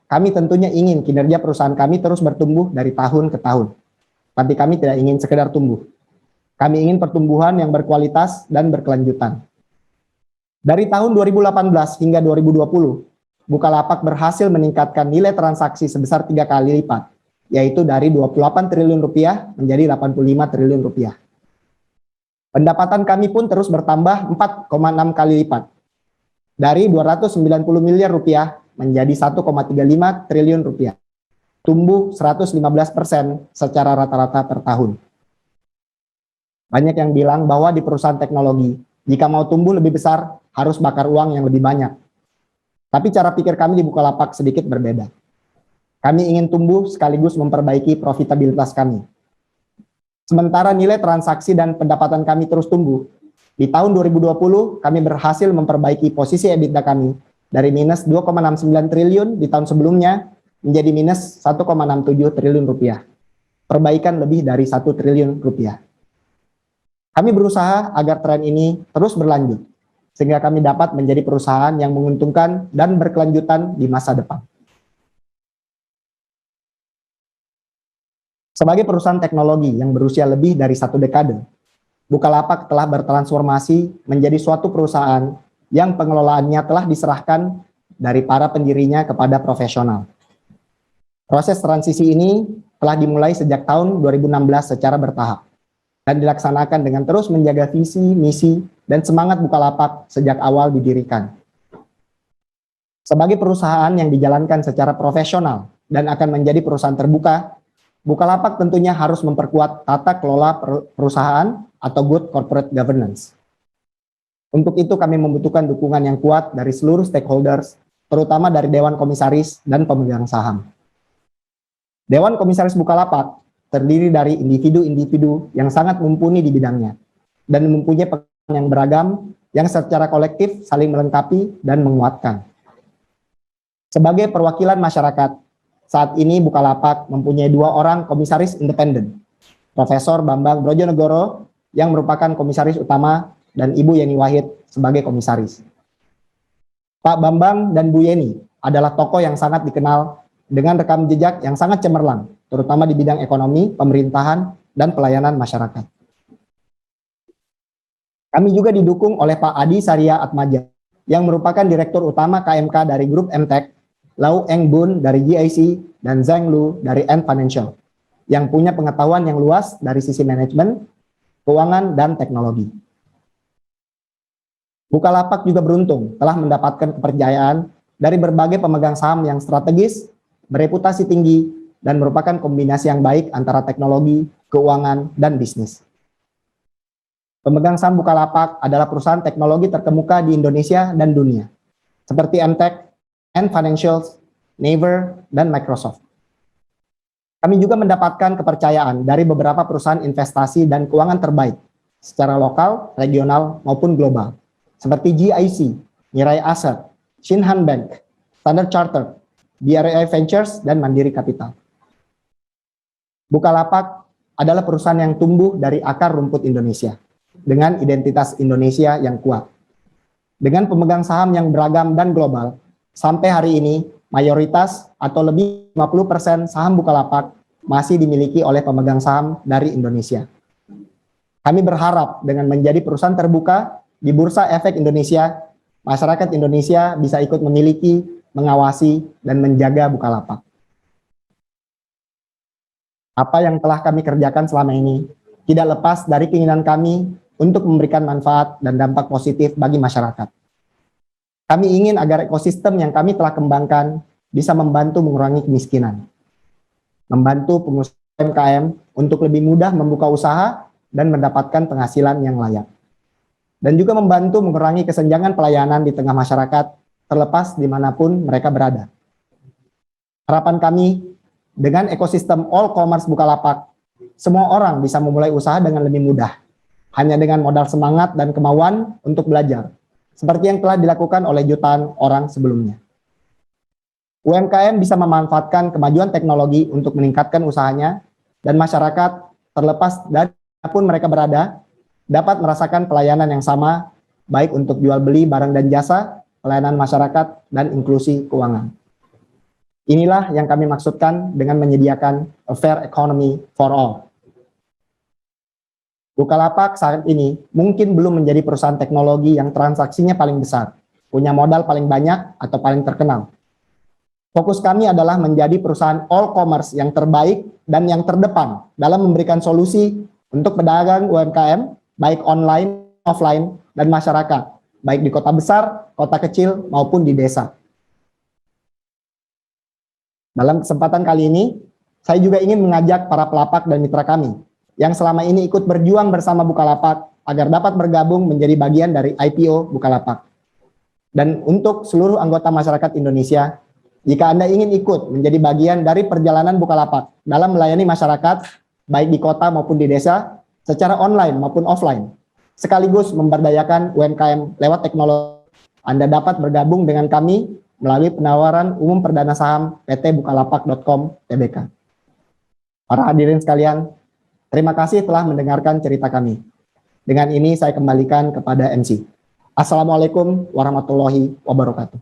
kami tentunya ingin kinerja perusahaan kami terus bertumbuh dari tahun ke tahun. Tapi kami tidak ingin sekedar tumbuh. Kami ingin pertumbuhan yang berkualitas dan berkelanjutan. Dari tahun 2018 hingga 2020, Bukalapak berhasil meningkatkan nilai transaksi sebesar 3 kali lipat, yaitu dari Rp28 triliun menjadi Rp85 triliun. Pendapatan kami pun terus bertambah 4,6 kali lipat. Dari 290 miliar rupiah menjadi 1,35 triliun rupiah. Tumbuh 115% secara rata-rata per tahun. Banyak yang bilang bahwa di perusahaan teknologi, jika mau tumbuh lebih besar, harus bakar uang yang lebih banyak. Tapi cara pikir kami di Bukalapak sedikit berbeda. Kami ingin tumbuh sekaligus memperbaiki profitabilitas kami. Sementara nilai transaksi dan pendapatan kami terus tumbuh, di tahun 2020 kami berhasil memperbaiki posisi EBITDA kami dari minus 2,69 triliun di tahun sebelumnya menjadi minus 1,67 triliun rupiah. Perbaikan lebih dari 1 triliun rupiah. Kami berusaha agar tren ini terus berlanjut, sehingga kami dapat menjadi perusahaan yang menguntungkan dan berkelanjutan di masa depan. Sebagai perusahaan teknologi yang berusia lebih dari 1 dekade, Bukalapak telah bertransformasi menjadi suatu perusahaan yang pengelolaannya telah diserahkan dari para pendirinya kepada profesional. Proses transisi ini telah dimulai sejak tahun 2016 secara bertahap dan dilaksanakan dengan terus menjaga visi, misi, dan semangat Bukalapak sejak awal didirikan. Sebagai perusahaan yang dijalankan secara profesional dan akan menjadi perusahaan terbuka, Bukalapak tentunya harus memperkuat tata kelola perusahaan atau good corporate governance. Untuk itu kami membutuhkan dukungan yang kuat dari seluruh stakeholders, terutama dari Dewan Komisaris dan pemegang saham. Dewan Komisaris Bukalapak terdiri dari individu-individu yang sangat mumpuni di bidangnya dan mempunyai pengalaman yang beragam yang secara kolektif saling melengkapi dan menguatkan. Sebagai perwakilan masyarakat, saat ini Bukalapak mempunyai 2 orang komisaris independen, Profesor Bambang Brojonegoro yang merupakan komisaris utama dan Ibu Yeni Wahid sebagai komisaris. Pak Bambang dan Bu Yeni adalah tokoh yang sangat dikenal dengan rekam jejak yang sangat cemerlang, terutama di bidang ekonomi, pemerintahan, dan pelayanan masyarakat. Kami juga didukung oleh Pak Adi Saria Atmaja, yang merupakan Direktur Utama KMK dari Grup MTech, Lau Eng Bun dari GIC, dan Zhang Lu dari Ant Financial, yang punya pengetahuan yang luas dari sisi manajemen, keuangan, dan teknologi. Bukalapak juga beruntung telah mendapatkan kepercayaan dari berbagai pemegang saham yang strategis, bereputasi tinggi, dan merupakan kombinasi yang baik antara teknologi, keuangan, dan bisnis. Pemegang saham Bukalapak adalah perusahaan teknologi terkemuka di Indonesia dan dunia, seperti MTech, Ant Financial, Naver, dan Microsoft. Kami juga mendapatkan kepercayaan dari beberapa perusahaan investasi dan keuangan terbaik secara lokal, regional, maupun global, seperti GIC, Mirai Asset, Shinhan Bank, Standard Chartered, BRI Ventures, dan Mandiri Capital. Bukalapak adalah perusahaan yang tumbuh dari akar rumput Indonesia, dengan identitas Indonesia yang kuat. Dengan pemegang saham yang beragam dan global, sampai hari ini, mayoritas atau lebih 50% saham Bukalapak masih dimiliki oleh pemegang saham dari Indonesia. Kami berharap dengan menjadi perusahaan terbuka di Bursa Efek Indonesia, masyarakat Indonesia bisa ikut memiliki, mengawasi, dan menjaga Bukalapak. Apa yang telah kami kerjakan selama ini tidak lepas dari keinginan kami untuk memberikan manfaat dan dampak positif bagi masyarakat. Kami ingin agar ekosistem yang kami telah kembangkan bisa membantu mengurangi kemiskinan, membantu pengusaha UMKM untuk lebih mudah membuka usaha dan mendapatkan penghasilan yang layak, dan juga membantu mengurangi kesenjangan pelayanan di tengah masyarakat terlepas dimanapun mereka berada. Harapan kami, dengan ekosistem all commerce Bukalapak, semua orang bisa memulai usaha dengan lebih mudah, hanya dengan modal semangat dan kemauan untuk belajar, seperti yang telah dilakukan oleh jutaan orang sebelumnya. UMKM bisa memanfaatkan kemajuan teknologi untuk meningkatkan usahanya, dan masyarakat, terlepas dari manapun mereka berada, dapat merasakan pelayanan yang sama, baik untuk jual beli barang dan jasa, pelayanan masyarakat, dan inklusi keuangan. Inilah yang kami maksudkan dengan menyediakan a fair economy for all. Bukalapak saat ini mungkin belum menjadi perusahaan teknologi yang transaksinya paling besar, punya modal paling banyak atau paling terkenal. Fokus kami adalah menjadi perusahaan all commerce yang terbaik dan yang terdepan dalam memberikan solusi untuk pedagang UMKM baik online, offline, dan masyarakat, baik di kota besar, kota kecil, maupun di desa. Dalam kesempatan kali ini, saya juga ingin mengajak para pelapak dan mitra kami yang selama ini ikut berjuang bersama Bukalapak agar dapat bergabung menjadi bagian dari IPO Bukalapak. Dan untuk seluruh anggota masyarakat Indonesia, jika Anda ingin ikut menjadi bagian dari perjalanan Bukalapak dalam melayani masyarakat, baik di kota maupun di desa, secara online maupun offline, sekaligus memberdayakan UMKM lewat teknologi, Anda dapat bergabung dengan kami melalui penawaran umum perdana saham PT Bukalapak.com Tbk. Para hadirin sekalian, terima kasih telah mendengarkan cerita kami. Dengan ini saya kembalikan kepada MC. Assalamualaikum warahmatullahi wabarakatuh.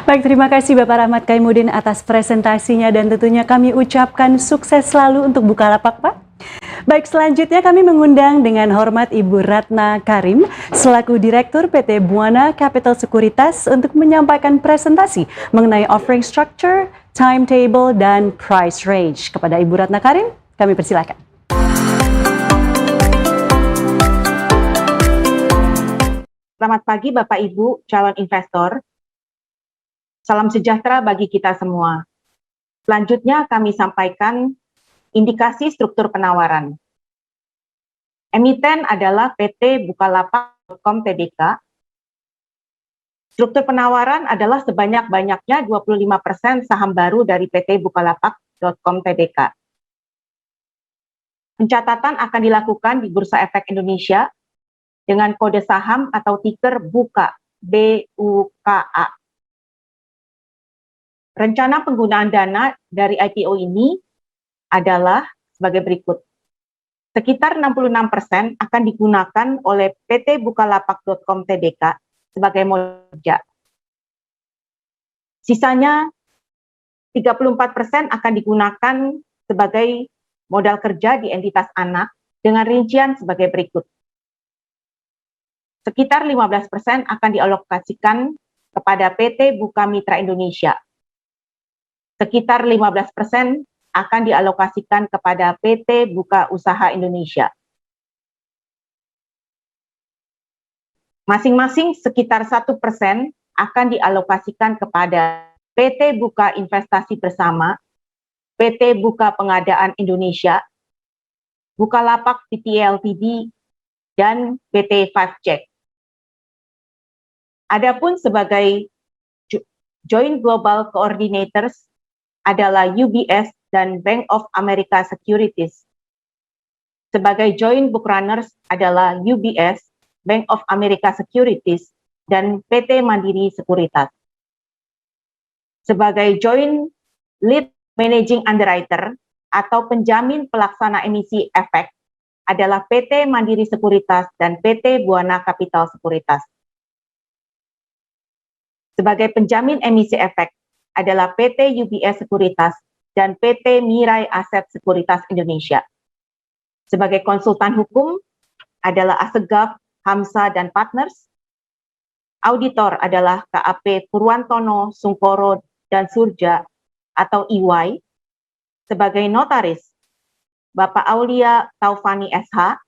Baik, terima kasih Bapak Rahmat Kaimuddin atas presentasinya dan tentunya kami ucapkan sukses selalu untuk Bukalapak, Pak. Baik, selanjutnya kami mengundang dengan hormat Ibu Ratna Karim selaku Direktur PT Buana Capital Sekuritas untuk menyampaikan presentasi mengenai offering structure, timetable, dan price range. Kepada Ibu Ratna Karim, kami persilakan. Selamat pagi Bapak Ibu calon investor. Salam sejahtera bagi kita semua. Selanjutnya kami sampaikan indikasi struktur penawaran. Emiten adalah PT Bukalapak.com Tbk. Struktur penawaran adalah sebanyak-banyaknya 25% saham baru dari PT Bukalapak.com Tbk. Pencatatan akan dilakukan di Bursa Efek Indonesia dengan kode saham atau tiker BUKA, BUKA. Rencana penggunaan dana dari IPO ini adalah sebagai berikut. Sekitar 66% akan digunakan oleh PT Bukalapak.com Tbk sebagai modal kerja. Sisanya 34% akan digunakan sebagai modal kerja di entitas anak dengan rincian sebagai berikut. Sekitar 15% akan dialokasikan kepada PT Buka Mitra Indonesia. Sekitar 15% akan dialokasikan kepada PT Buka Usaha Indonesia. Masing-masing sekitar 1% akan dialokasikan kepada PT Buka Investasi Bersama, PT Buka Pengadaan Indonesia, Bukalapak Pty Ltd, dan PT Five Check. Adapun sebagai Joint Global Coordinators adalah UBS dan Bank of America Securities. Sebagai Joint Book Runners adalah UBS, Bank of America Securities, dan PT Mandiri Sekuritas. Sebagai Joint Lead Managing Underwriter atau penjamin pelaksana emisi efek adalah PT Mandiri Sekuritas dan PT Buana Capital Sekuritas. Sebagai penjamin emisi efek adalah PT UBS Sekuritas dan PT Mirai Aset Sekuritas Indonesia. Sebagai konsultan hukum adalah Assegaf, Hamsa, dan Partners. Auditor adalah KAP Purwantono, Sungkoro, dan Surja atau EY. Sebagai notaris, Bapak Aulia Taufani SH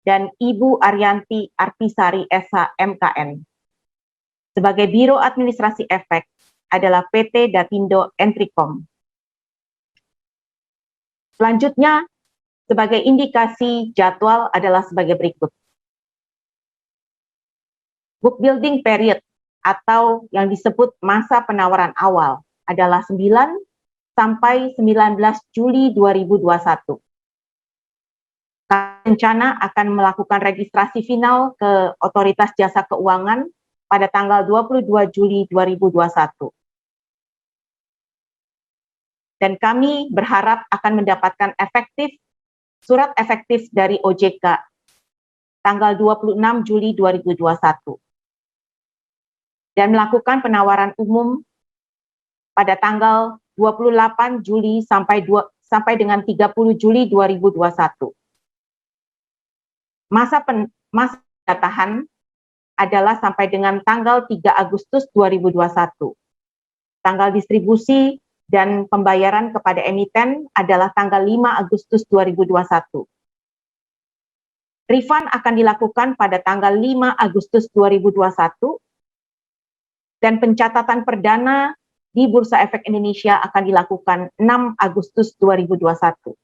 dan Ibu Arianti Artisari SH MKN. Sebagai Biro Administrasi Efek adalah PT Dapindo Entricom. Selanjutnya, sebagai indikasi jadwal adalah sebagai berikut. Book building period atau yang disebut masa penawaran awal adalah 9 sampai 19 Juli 2021. Rencana akan melakukan registrasi final ke Otoritas Jasa Keuangan pada tanggal 22 Juli 2021. Dan kami berharap akan mendapatkan surat efektif dari OJK tanggal 26 Juli 2021 dan melakukan penawaran umum pada tanggal 28 Juli sampai dengan 30 Juli 2021. Masa pendaftaran adalah sampai dengan tanggal 3 Agustus 2021. Tanggal distribusi dan pembayaran kepada emiten adalah tanggal 5 Agustus 2021. Refund akan dilakukan pada tanggal 5 Agustus 2021 dan pencatatan perdana di Bursa Efek Indonesia akan dilakukan 6 Agustus 2021.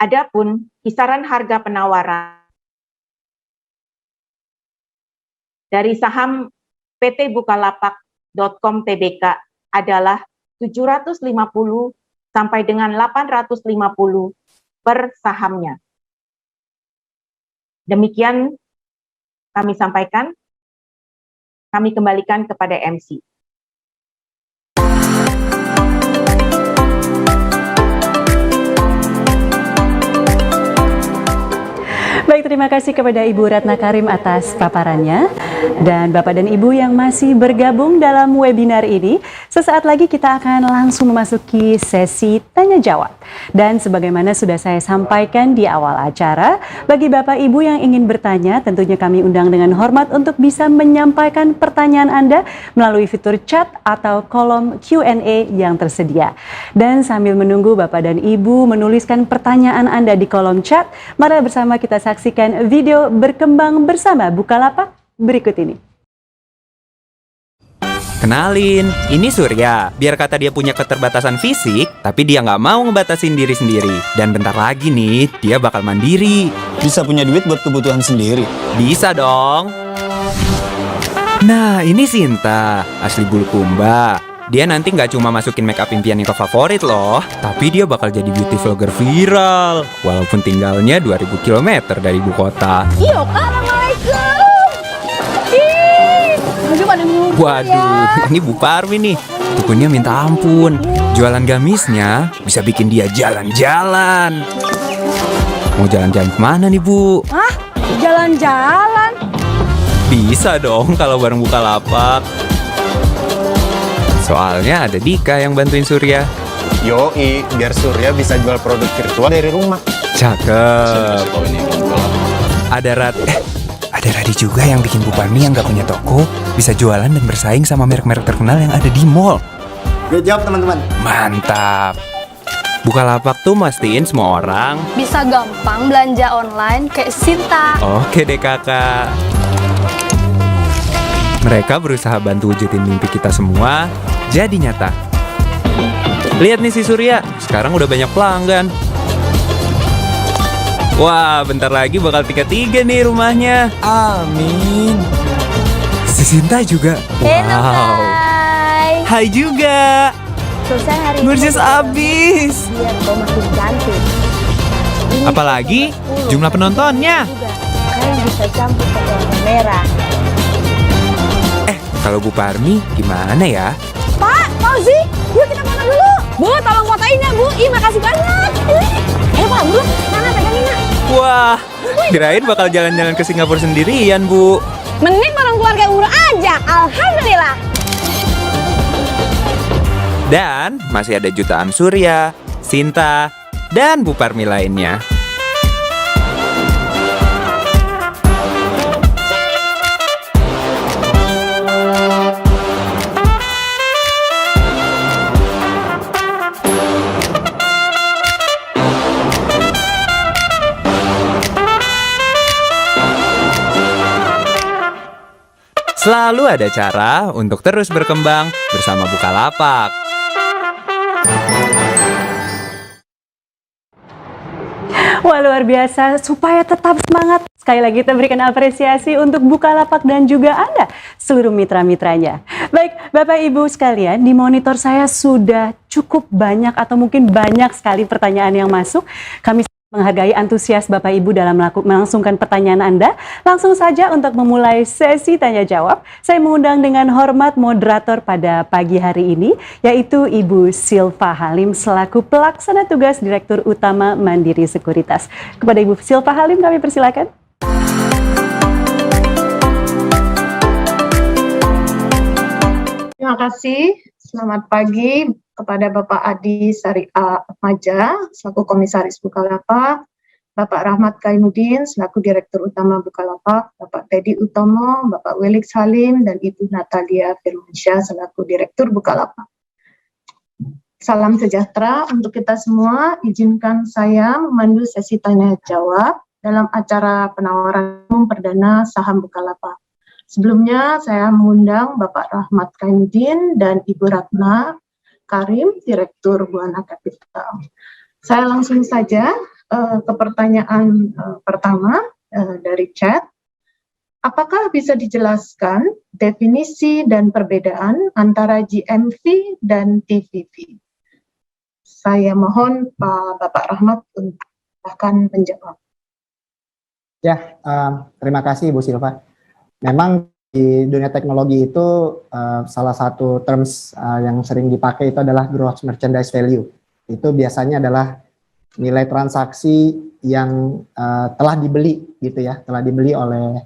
Adapun kisaran harga penawaran dari saham PT Bukalapak.com Tbk adalah 750 sampai dengan 850 per sahamnya. Demikian kami sampaikan. Kami kembalikan kepada MC. Baik, terima kasih kepada Ibu Ratna Karim atas paparannya. Dan Bapak dan Ibu yang masih bergabung dalam webinar ini, sesaat lagi kita akan langsung memasuki sesi tanya jawab. Dan sebagaimana sudah saya sampaikan di awal acara, bagi Bapak Ibu yang ingin bertanya, tentunya kami undang dengan hormat untuk bisa menyampaikan pertanyaan Anda melalui fitur chat atau kolom Q&A yang tersedia. Dan sambil menunggu Bapak dan Ibu menuliskan pertanyaan Anda di kolom chat, mari bersama kita saksikan video berkembang bersama Bukalapak berikut ini. Kenalin, ini Surya. Biar kata dia punya keterbatasan fisik, tapi dia nggak mau ngebatasin diri sendiri. Dan bentar lagi nih, dia bakal mandiri. Bisa punya duit buat kebutuhan sendiri? Bisa dong. Nah, ini Sinta, asli Bulukumba. Dia nanti nggak cuma masukin make up impian itu favorit loh, tapi dia bakal jadi beauty vlogger viral. Walaupun tinggalnya 2000 km dari ibu kota. Yo, assalamualaikum. Waduh, ini Bu Parmi nih. Dukunnya minta ampun. Jualan gamisnya bisa bikin dia jalan-jalan. Mau jalan-jalan kemana nih, Bu? Hah? Jalan-jalan? Bisa dong kalau bareng Bukalapak. Soalnya ada Dika yang bantuin Surya. Yoi, biar Surya bisa jual produk virtual dari rumah. Cakep. Ada Radi juga yang bikin Bu Parmi yang gak punya toko bisa jualan dan bersaing sama merek-merek terkenal yang ada di mall. Good job teman-teman. Mantap. Bukalapak tuh mastiin semua orang Bisa gampang belanja online kayak Sinta. oke deh kakak. Mereka berusaha bantu wujudin mimpi kita semua jadi nyata. Lihat nih si Surya, sekarang udah banyak pelanggan. Wah, bentar lagi bakal 3-3 nih rumahnya. Amin. Si Sinta juga. Wow. Hai juga. Selesai hari Burjes abis. biar kau makin cantik. Apalagi jumlah penontonnya. Kalian bisa campur ke warna merah. Kalau Bu Parmi gimana ya? Pak, Fauzi, yuk kita foto dulu. Bu, tolong fotoin ya, Bu. Ih, makasih banget. Ayo, Pak, Bu. Mana pegangin, Nak? Wah, kirain bakal jalan-jalan ke Singapura sendirian, Bu. Mending bareng keluarga umroh aja. Alhamdulillah. Dan masih ada jutaan Surya, Sinta, dan Bu Parmi lainnya. Selalu ada cara untuk terus berkembang bersama Bukalapak. Wah, luar biasa, supaya tetap semangat. Sekali lagi kita berikan apresiasi untuk Bukalapak dan juga Anda, seluruh mitra-mitranya. Baik, Bapak Ibu sekalian, di monitor saya sudah cukup banyak atau mungkin banyak sekali pertanyaan yang masuk. Kami menghargai antusias Bapak Ibu dalam melangsungkan pertanyaan Anda. Langsung saja untuk memulai sesi tanya jawab, saya mengundang dengan hormat moderator pada pagi hari ini, yaitu Ibu Silva Halim selaku pelaksana tugas Direktur Utama Mandiri Sekuritas. Kepada Ibu Silva Halim kami persilakan. Terima kasih. Selamat pagi kepada Bapak Adi Sari Maja, selaku Komisaris Bukalapak, Bapak Rahmat Kaimuddin selaku Direktur Utama Bukalapak, Bapak Teddy Utomo, Bapak Welix Halim, dan Ibu Natalia Firmansyah selaku Direktur Bukalapak. Salam sejahtera untuk kita semua. Izinkan saya memandu sesi tanya jawab dalam acara penawaran umum perdana saham Bukalapak. Sebelumnya saya mengundang Bapak Rahmat Kaimuddin dan Ibu Ratna Karim, Direktur Buana Capital. Saya langsung saja ke pertanyaan pertama dari chat. Apakah bisa dijelaskan definisi dan perbedaan antara GMV dan TPV? Saya mohon Pak Bapak Rahmat untuk akan menjawab. Ya, terima kasih Bu Silva. Memang di dunia teknologi itu salah satu terms yang sering dipakai itu adalah gross merchandise value. Itu biasanya adalah nilai transaksi yang telah dibeli gitu ya, telah dibeli oleh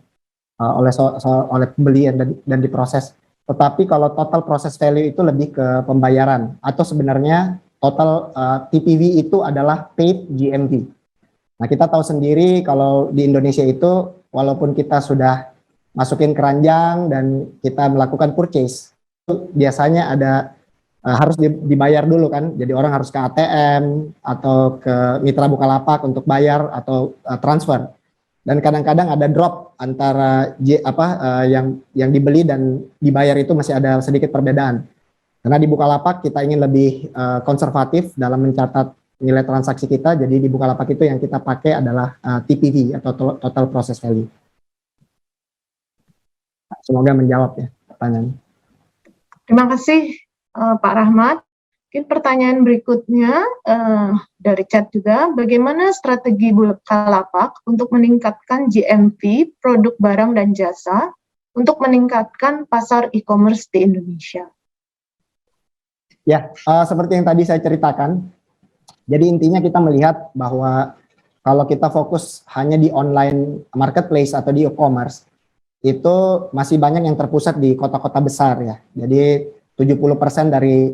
pembeli dan diproses. Tetapi kalau total process value itu lebih ke pembayaran, atau sebenarnya total TPV itu adalah paid GMV. Nah, kita tahu sendiri kalau di Indonesia itu walaupun kita sudah masukin keranjang dan kita melakukan purchase, itu biasanya ada harus dibayar dulu kan. Jadi orang harus ke ATM atau ke mitra Bukalapak untuk bayar atau transfer. Dan kadang-kadang ada drop antara yang dibeli dan dibayar itu masih ada sedikit perbedaan. Karena di Bukalapak kita ingin lebih konservatif dalam mencatat nilai transaksi kita. Jadi di Bukalapak itu yang kita pakai adalah TPV atau total process value. Semoga menjawab ya pertanyaan. Terima kasih Pak Rahmat. Mungkin pertanyaan berikutnya dari chat juga, bagaimana strategi Bukalapak untuk meningkatkan GMV, produk barang dan jasa, untuk meningkatkan pasar e-commerce di Indonesia? Ya, seperti yang tadi saya ceritakan, jadi intinya kita melihat bahwa kalau kita fokus hanya di online marketplace atau di e-commerce, itu masih banyak yang terpusat di kota-kota besar ya. Jadi 70% dari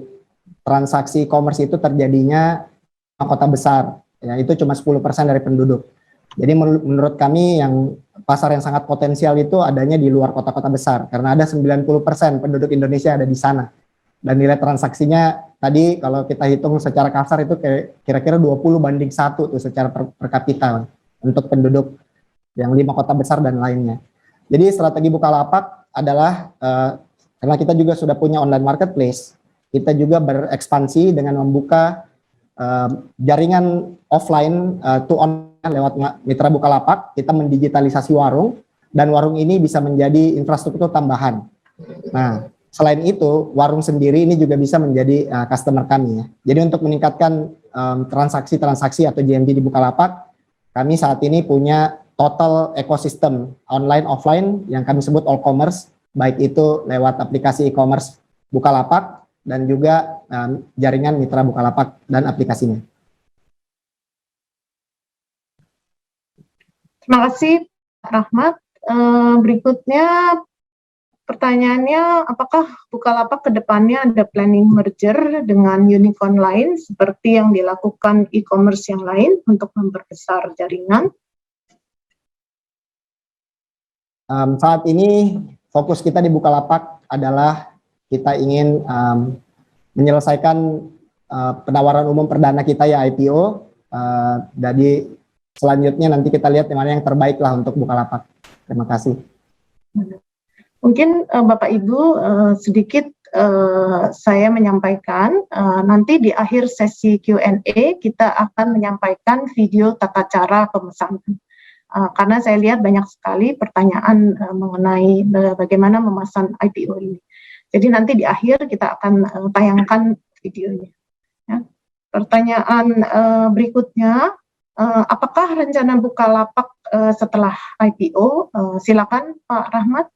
transaksi e-commerce itu terjadinya di kota besar, ya itu cuma 10% dari penduduk. Jadi menurut kami yang pasar yang sangat potensial itu adanya di luar kota-kota besar, karena ada 90% penduduk Indonesia ada di sana. Dan nilai transaksinya tadi kalau kita hitung secara kasar itu kira-kira 20:1 tuh secara per kapita untuk penduduk yang 5 kota besar dan lainnya. Jadi strategi Bukalapak adalah karena kita juga sudah punya online marketplace, kita juga berekspansi dengan membuka jaringan offline to online lewat mitra Bukalapak. Kita mendigitalisasi warung dan warung ini bisa menjadi infrastruktur tambahan. Nah, selain itu warung sendiri ini juga bisa menjadi customer kami ya. Jadi untuk meningkatkan transaksi-transaksi atau GMV di Bukalapak, kami saat ini punya total ekosistem online offline yang kami sebut all commerce, baik itu lewat aplikasi e-commerce Bukalapak dan juga jaringan mitra Bukalapak dan aplikasinya. Terima kasih Pak Rahmat. Berikutnya pertanyaannya, apakah Bukalapak ke depannya ada planning merger dengan unicorn lain seperti yang dilakukan e-commerce yang lain untuk memperbesar jaringan? Saat ini fokus kita di Bukalapak adalah kita ingin menyelesaikan penawaran umum perdana kita ya IPO. Jadi selanjutnya nanti kita lihat mana yang terbaik lah untuk Bukalapak. Terima kasih. Mungkin Bapak Ibu sedikit saya menyampaikan nanti di akhir sesi Q&A kita akan menyampaikan video tata cara pemesanan. Karena saya lihat banyak sekali pertanyaan mengenai bagaimana memesan IPO ini. Jadi nanti di akhir kita akan tayangkan videonya. Ya. Pertanyaan berikutnya, apakah rencana Bukalapak setelah IPO? Silakan Pak Rahmat.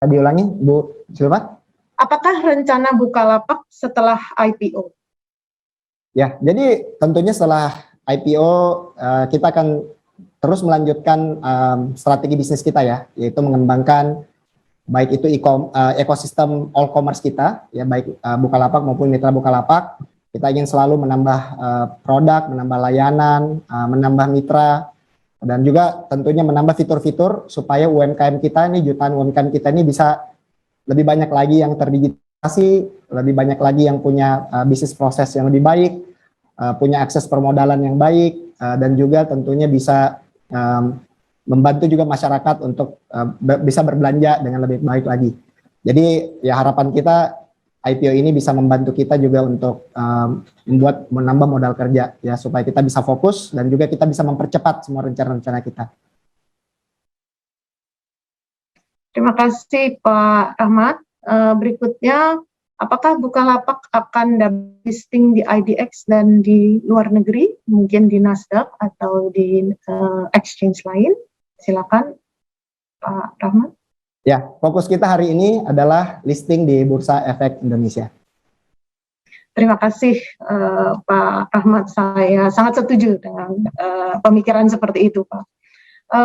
Diulangi Bu Silva. Apakah rencana Bukalapak setelah IPO? Ya, jadi tentunya setelah IPO kita akan terus melanjutkan strategi bisnis kita ya, yaitu mengembangkan baik itu ekosistem all commerce kita ya, baik Bukalapak maupun mitra Bukalapak, Kita ingin selalu menambah produk, menambah layanan, menambah mitra, dan juga tentunya menambah fitur-fitur supaya UMKM kita ini, jutaan UMKM kita ini bisa lebih banyak lagi yang terdigitalisasi, lebih banyak lagi yang punya bisnis proses yang lebih baik, punya akses permodalan yang baik, dan juga tentunya bisa membantu juga masyarakat untuk bisa berbelanja dengan lebih baik lagi. Jadi ya harapan kita IPO ini bisa membantu kita juga untuk menambah modal kerja ya, supaya kita bisa fokus dan juga kita bisa mempercepat semua rencana-rencana kita. Terima kasih Pak Rahmat. Berikutnya, apakah Bukalapak akan listing di IDX dan di luar negeri, mungkin di Nasdaq atau di exchange lain? Silakan Pak Rahmat. Ya, fokus kita hari ini adalah listing di Bursa Efek Indonesia. Terima kasih Pak Rahmat, saya sangat setuju dengan pemikiran seperti itu Pak.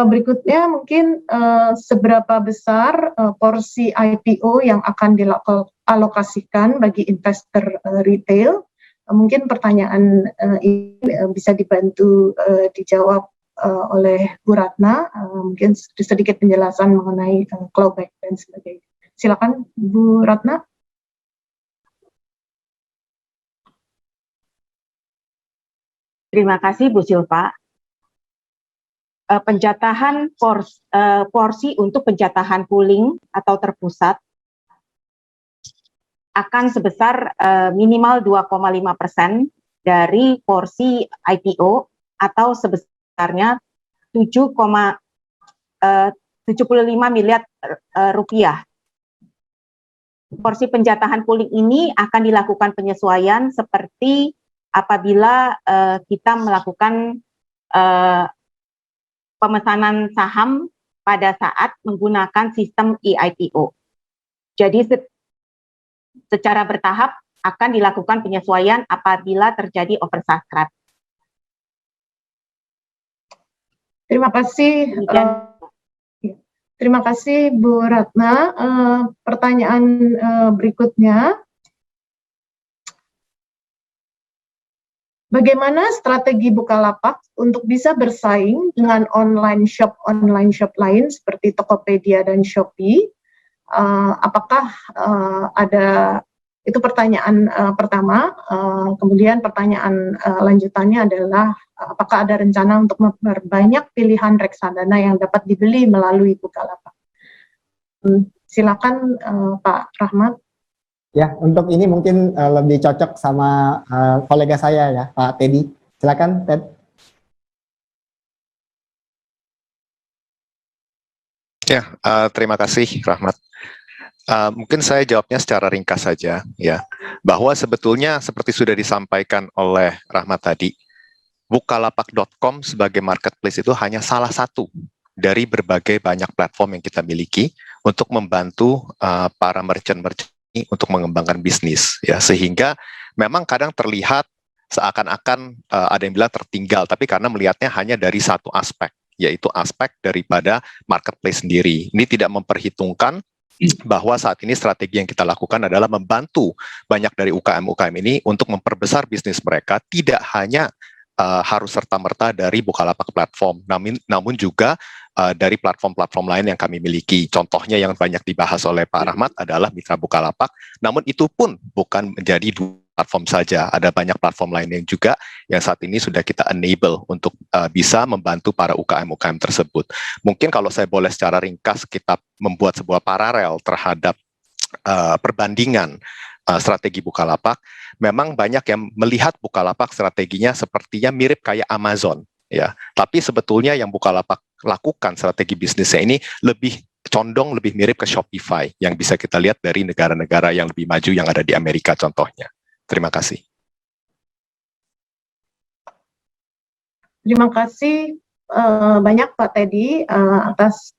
Berikutnya mungkin seberapa besar porsi IPO yang akan dialokasikan bagi investor retail? Mungkin pertanyaan ini bisa dibantu dijawab oleh Bu Ratna, mungkin sedikit penjelasan mengenai clawback dan sebagainya. Silakan Bu Ratna. Terima kasih Bu Silva. Penjatahan porsi untuk penjatahan pooling atau terpusat akan sebesar minimal 2,5% dari porsi IPO atau sebesarnya 7,75 miliar rupiah. Porsi penjatahan pooling ini akan dilakukan penyesuaian seperti apabila kita melakukan pemesanan saham pada saat menggunakan sistem e-IPO. Jadi secara bertahap akan dilakukan penyesuaian apabila terjadi oversubscribe. Terima kasih. Terima kasih Bu Ratna. Pertanyaan berikutnya. Bagaimana strategi Bukalapak untuk bisa bersaing dengan online shop lain seperti Tokopedia dan Shopee? Apakah ada, itu pertanyaan pertama. Kemudian pertanyaan lanjutannya adalah apakah ada rencana untuk memperbanyak pilihan reksadana yang dapat dibeli melalui Bukalapak? Silakan Pak Rahmat. Ya, untuk ini mungkin lebih cocok sama kolega saya ya, Pak Teddy. Silakan, Ted. Ya, terima kasih, Rahmat. Mungkin saya jawabnya secara ringkas saja, ya, bahwa sebetulnya seperti sudah disampaikan oleh Rahmat tadi, Bukalapak.com sebagai marketplace itu hanya salah satu dari berbagai banyak platform yang kita miliki untuk membantu para merchant-merchant untuk mengembangkan bisnis, ya, sehingga memang kadang terlihat seakan-akan ada yang bilang tertinggal, tapi karena melihatnya hanya dari satu aspek, yaitu aspek daripada marketplace sendiri. Ini tidak memperhitungkan bahwa saat ini strategi yang kita lakukan adalah membantu banyak dari UKM-UKM ini untuk memperbesar bisnis mereka, tidak hanya harus serta-merta dari Bukalapak platform, namun juga dari platform-platform lain yang kami miliki. Contohnya yang banyak dibahas oleh Pak Rahmat adalah Mitra Bukalapak, namun itu pun bukan menjadi dua platform saja. Ada banyak platform lain yang juga yang saat ini sudah kita enable untuk bisa membantu para UKM-UKM tersebut. Mungkin kalau saya boleh secara ringkas kita membuat sebuah paralel terhadap perbandingan strategi Bukalapak, memang banyak yang melihat Bukalapak strateginya sepertinya mirip kayak Amazon, ya. Tapi sebetulnya yang Bukalapak lakukan strategi bisnisnya ini lebih condong lebih mirip ke Shopify yang bisa kita lihat dari negara-negara yang lebih maju yang ada di Amerika contohnya. Terima kasih. Terima kasih banyak Pak Teddy atas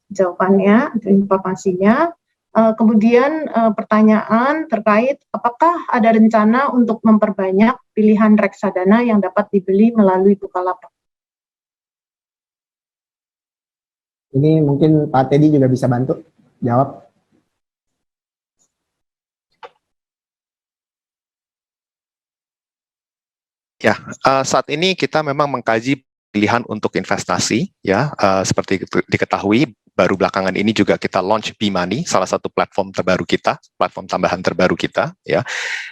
jawabannya, informasinya. Kemudian pertanyaan terkait apakah ada rencana untuk memperbanyak pilihan reksadana yang dapat dibeli melalui Bukalapak? Ini mungkin Pak Teddy juga bisa bantu jawab. Ya, saat ini kita memang mengkaji pilihan untuk investasi, ya, seperti diketahui baru belakangan ini juga kita launch B-Money, salah satu platform terbaru kita, platform tambahan terbaru kita, ya.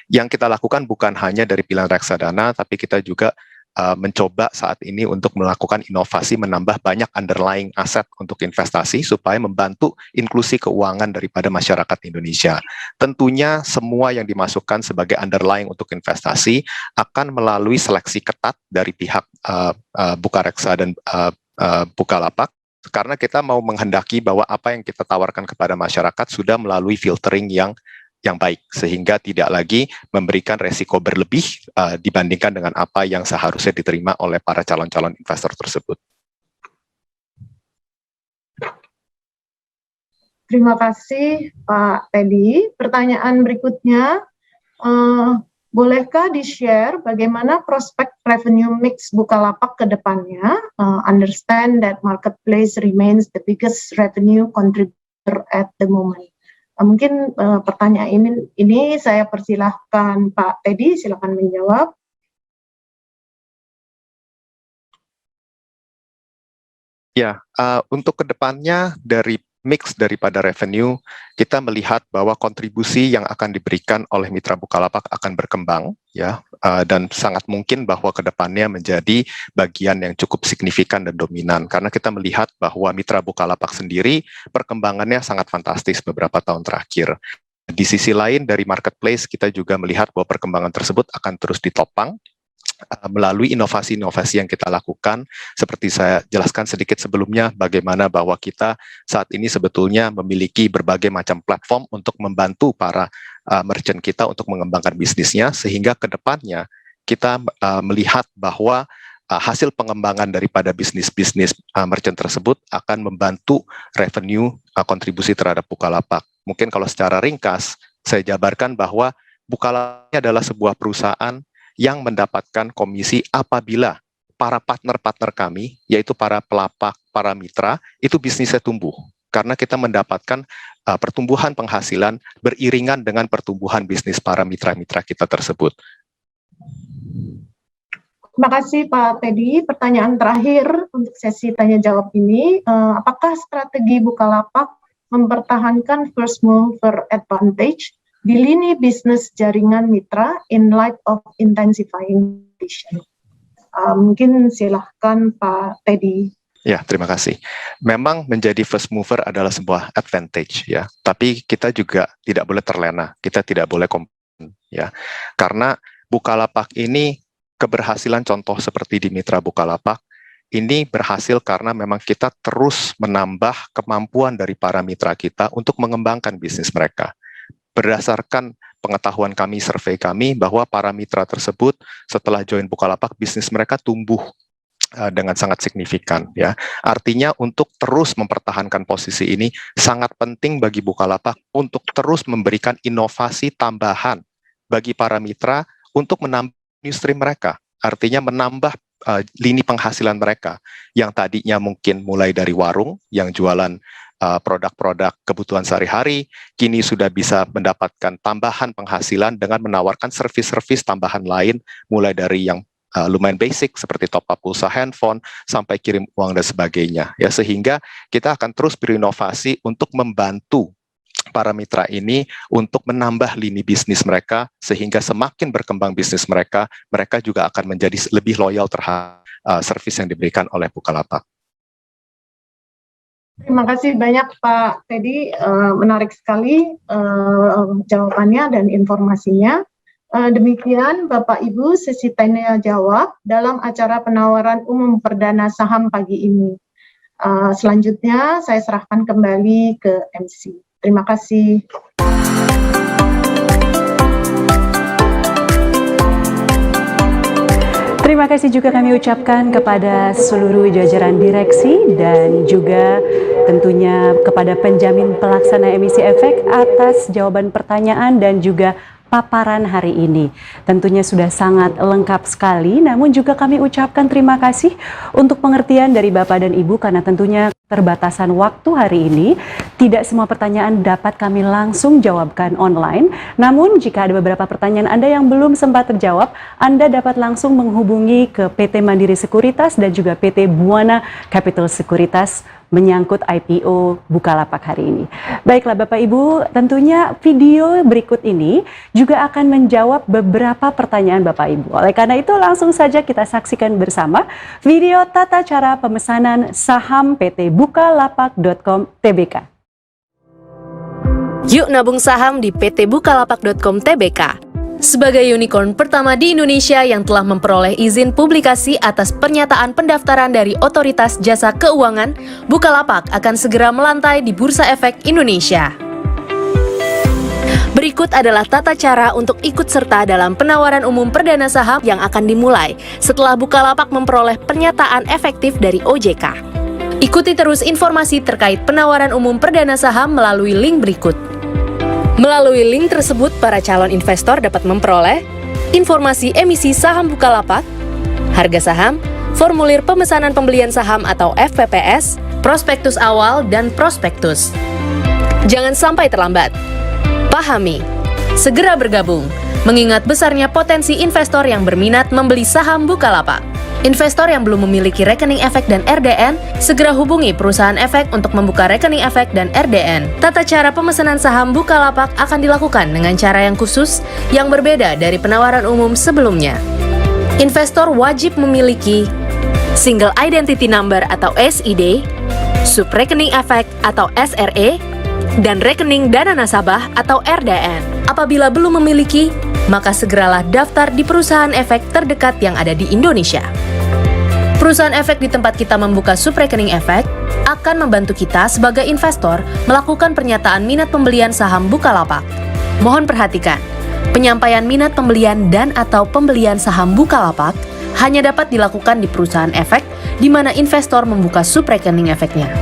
Yang kita lakukan bukan hanya dari pilihan reksadana, tapi kita juga mencoba saat ini untuk melakukan inovasi, menambah banyak underlying aset untuk investasi supaya membantu inklusi keuangan daripada masyarakat Indonesia. Tentunya semua yang dimasukkan sebagai underlying untuk investasi akan melalui seleksi ketat dari pihak Bukareksa dan Bukalapak, karena kita mau menghendaki bahwa apa yang kita tawarkan kepada masyarakat sudah melalui filtering yang baik, sehingga tidak lagi memberikan resiko berlebih dibandingkan dengan apa yang seharusnya diterima oleh para calon-calon investor tersebut. Terima kasih Pak Teddy. Pertanyaan berikutnya, bolehkah di-share bagaimana prospek revenue mix Bukalapak ke depannya? Understand that marketplace remains the biggest revenue contributor at the moment. Mungkin pertanyaan ini saya persilahkan Pak Teddy, silakan menjawab. Ya, untuk kedepannya dari mix daripada revenue, kita melihat bahwa kontribusi yang akan diberikan oleh mitra Bukalapak akan berkembang, ya, dan sangat mungkin bahwa kedepannya menjadi bagian yang cukup signifikan dan dominan, karena kita melihat bahwa mitra Bukalapak sendiri perkembangannya sangat fantastis beberapa tahun terakhir. Di sisi lain dari marketplace kita juga melihat bahwa perkembangan tersebut akan terus ditopang melalui inovasi-inovasi yang kita lakukan. Seperti saya jelaskan sedikit sebelumnya, bagaimana bahwa kita saat ini sebetulnya memiliki berbagai macam platform untuk membantu para merchant kita untuk mengembangkan bisnisnya, sehingga ke depannya kita melihat bahwa hasil pengembangan daripada bisnis-bisnis merchant tersebut akan membantu revenue kontribusi terhadap Bukalapak. Mungkin kalau secara ringkas, saya jabarkan bahwa Bukalapak adalah sebuah perusahaan yang mendapatkan komisi apabila para partner-partner kami, yaitu para pelapak, para mitra, itu bisnisnya tumbuh. Karena kita mendapatkan pertumbuhan penghasilan beriringan dengan pertumbuhan bisnis para mitra-mitra kita tersebut. Terima kasih Pak Teddy. Pertanyaan terakhir untuk sesi tanya-jawab ini, apakah strategi Bukalapak mempertahankan first mover advantage di lini bisnis jaringan mitra in light of intensifying competition? Mungkin silahkan Pak Teddy. Ya, terima kasih. Memang menjadi first mover adalah sebuah advantage, ya. Tapi kita juga tidak boleh terlena, kita tidak boleh komplain, ya. Karena Bukalapak ini keberhasilan contoh seperti di mitra Bukalapak ini berhasil karena memang kita terus menambah kemampuan dari para mitra kita untuk mengembangkan bisnis mereka. Berdasarkan pengetahuan kami, survei kami, bahwa para mitra tersebut setelah join Bukalapak, bisnis mereka tumbuh dengan sangat signifikan, ya. Artinya untuk terus mempertahankan posisi ini sangat penting bagi Bukalapak untuk terus memberikan inovasi tambahan bagi para mitra untuk menambah new stream mereka. Artinya menambah lini penghasilan mereka yang tadinya mungkin mulai dari warung yang jualan produk-produk kebutuhan sehari-hari, kini sudah bisa mendapatkan tambahan penghasilan dengan menawarkan servis-servis tambahan lain, mulai dari yang lumayan basic seperti top up pulsa handphone sampai kirim uang dan sebagainya, ya. Sehingga kita akan terus berinovasi untuk membantu para mitra ini untuk menambah lini bisnis mereka, sehingga semakin berkembang bisnis mereka, mereka juga akan menjadi lebih loyal terhadap servis yang diberikan oleh Bukalapak. Terima kasih banyak Pak Teddy, menarik sekali jawabannya dan informasinya. Demikian Bapak Ibu sesi tanya jawab dalam acara penawaran umum perdana saham pagi ini. Selanjutnya saya serahkan kembali ke MC. Terima kasih. Terima kasih juga kami ucapkan kepada seluruh jajaran direksi dan juga tentunya kepada penjamin pelaksana emisi efek atas jawaban pertanyaan dan juga paparan hari ini. Tentunya sudah sangat lengkap sekali, namun juga kami ucapkan terima kasih untuk pengertian dari Bapak dan Ibu karena tentunya keterbatasan waktu hari ini, tidak semua pertanyaan dapat kami langsung jawabkan online. Namun jika ada beberapa pertanyaan Anda yang belum sempat terjawab, Anda dapat langsung menghubungi ke PT Mandiri Sekuritas dan juga PT Buana Capital Sekuritas menyangkut IPO Bukalapak hari ini. Baiklah Bapak Ibu, tentunya video berikut ini juga akan menjawab beberapa pertanyaan Bapak Ibu. Oleh karena itu langsung saja kita saksikan bersama video tata cara pemesanan saham PT Bukalapak.com Tbk. Yuk nabung saham di PT Bukalapak.com Tbk. Sebagai unicorn pertama di Indonesia yang telah memperoleh izin publikasi atas pernyataan pendaftaran dari Otoritas Jasa Keuangan, Bukalapak akan segera melantai di Bursa Efek Indonesia. Berikut adalah tata cara untuk ikut serta dalam penawaran umum perdana saham yang akan dimulai setelah Bukalapak memperoleh pernyataan efektif dari OJK. Ikuti terus informasi terkait penawaran umum perdana saham melalui link berikut. Melalui link tersebut, para calon investor dapat memperoleh informasi emisi saham Bukalapak, harga saham, formulir pemesanan pembelian saham atau FPPS, prospektus awal, dan prospektus. Jangan sampai terlambat. Pahami, segera bergabung, mengingat besarnya potensi investor yang berminat membeli saham Bukalapak. Investor yang belum memiliki rekening efek dan RDN, segera hubungi perusahaan efek untuk membuka rekening efek dan RDN. Tata cara pemesanan saham Bukalapak akan dilakukan dengan cara yang khusus, yang berbeda dari penawaran umum sebelumnya. Investor wajib memiliki Single Identity Number atau SID, Subrekening Efek atau SRE, dan Rekening Dana Nasabah atau RDN. Apabila belum memiliki, maka segeralah daftar di perusahaan efek terdekat yang ada di Indonesia. Perusahaan efek di tempat kita membuka subrekening efek akan membantu kita sebagai investor melakukan pernyataan minat pembelian saham Bukalapak. Mohon perhatikan, penyampaian minat pembelian dan atau pembelian saham Bukalapak hanya dapat dilakukan di perusahaan efek di mana investor membuka subrekening efeknya.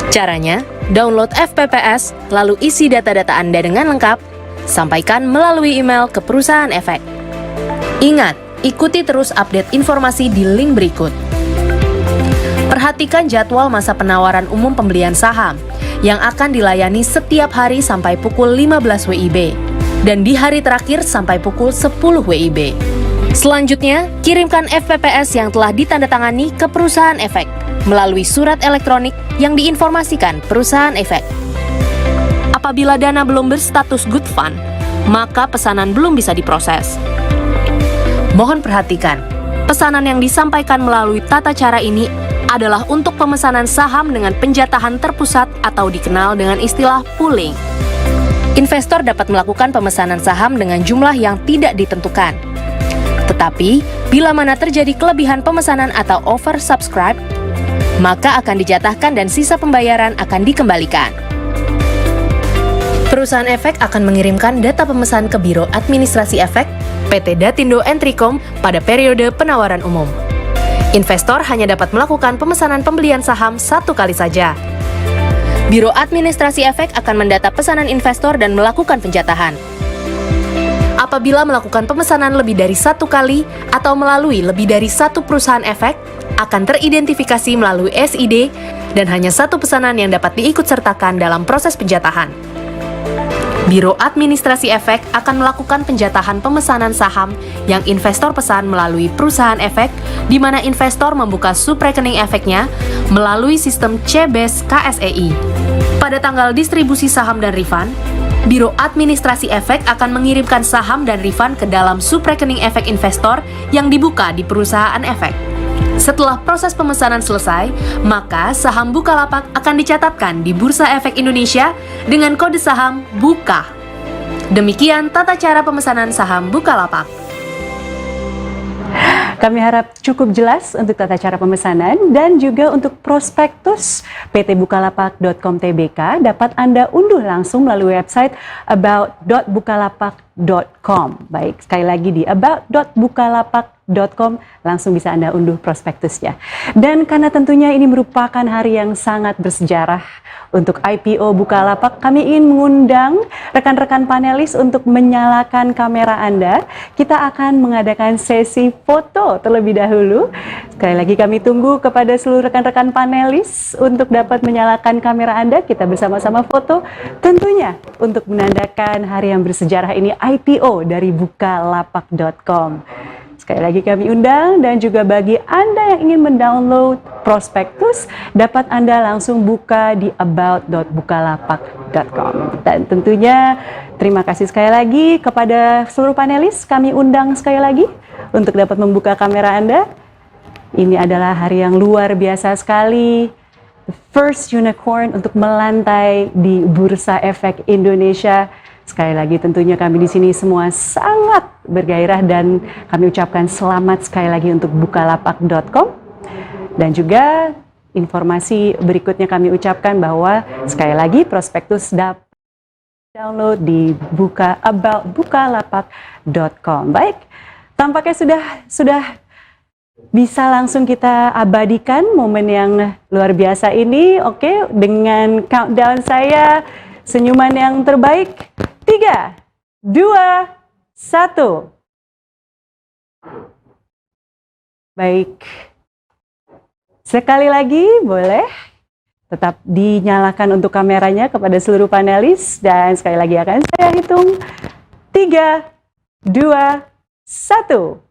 Caranya, download FPPS, lalu isi data-data Anda dengan lengkap, sampaikan melalui email ke perusahaan efek. Ingat, ikuti terus update informasi di link berikut. Perhatikan jadwal masa penawaran umum pembelian saham yang akan dilayani setiap hari sampai pukul 15 WIB dan di hari terakhir sampai pukul 10 WIB. Selanjutnya, kirimkan FPPS yang telah ditandatangani ke perusahaan efek melalui surat elektronik yang diinformasikan perusahaan efek. Apabila dana belum berstatus good fund, maka pesanan belum bisa diproses. Mohon perhatikan, pesanan yang disampaikan melalui tata cara ini adalah untuk pemesanan saham dengan penjatahan terpusat atau dikenal dengan istilah pooling. Investor dapat melakukan pemesanan saham dengan jumlah yang tidak ditentukan. Tetapi, bila mana terjadi kelebihan pemesanan atau oversubscribe, maka akan dijatahkan dan sisa pembayaran akan dikembalikan. Perusahaan efek akan mengirimkan data pemesan ke Biro Administrasi Efek PT Datindo Entricom pada periode penawaran umum. Investor hanya dapat melakukan pemesanan pembelian saham satu kali saja. Biro Administrasi Efek akan mendata pesanan investor dan melakukan penjatahan. Apabila melakukan pemesanan lebih dari satu kali atau melalui lebih dari satu perusahaan efek, akan teridentifikasi melalui SID dan hanya satu pesanan yang dapat diikutsertakan dalam proses penjatahan. Biro Administrasi Efek akan melakukan penjatahan pemesanan saham yang investor pesan melalui perusahaan efek, di mana investor membuka subrekening efeknya melalui sistem CBES KSEI. Pada tanggal distribusi saham dan refund, Biro Administrasi Efek akan mengirimkan saham dan refund ke dalam subrekening efek investor yang dibuka di perusahaan efek. Setelah proses pemesanan selesai, maka saham Bukalapak akan dicatatkan di Bursa Efek Indonesia dengan kode saham BUKA. Demikian tata cara pemesanan saham Bukalapak. Kami harap cukup jelas untuk tata cara pemesanan dan juga untuk prospektus PT Bukalapak.com Tbk dapat Anda unduh langsung melalui website about.bukalapak.com about.bukalapak.com. Baik, sekali lagi di about.bukalapak.com langsung bisa Anda unduh prospektusnya. Dan karena tentunya ini merupakan hari yang sangat bersejarah untuk IPO Bukalapak, kami ingin mengundang rekan-rekan panelis untuk menyalakan kamera Anda. Kita akan mengadakan sesi foto terlebih dahulu. Sekali lagi kami tunggu kepada seluruh rekan-rekan panelis untuk dapat menyalakan kamera Anda. Kita bersama-sama foto tentunya untuk menandakan hari yang bersejarah ini, IPO dari bukalapak.com. Sekali lagi kami undang, dan juga bagi Anda yang ingin mendownload prospektus, dapat Anda langsung buka di about.bukalapak.com. Dan tentunya terima kasih sekali lagi kepada seluruh panelis. Kami undang sekali lagi untuk dapat membuka kamera Anda. Ini adalah hari yang luar biasa sekali. The first unicorn untuk melantai di Bursa Efek Indonesia. Sekali lagi tentunya kami di sini semua sangat bergairah, dan kami ucapkan selamat sekali lagi untuk bukalapak.com. Dan juga informasi berikutnya kami ucapkan bahwa sekali lagi prospektus dapat download di about.bukalapak.com. Baik, tampaknya sudah bisa langsung kita abadikan momen yang luar biasa ini. Oke, dengan countdown saya, senyuman yang terbaik. 3, 2, 1. Baik. Sekali lagi boleh tetap dinyalakan untuk kameranya kepada seluruh panelis, dan sekali lagi akan saya hitung 3, 2, 1.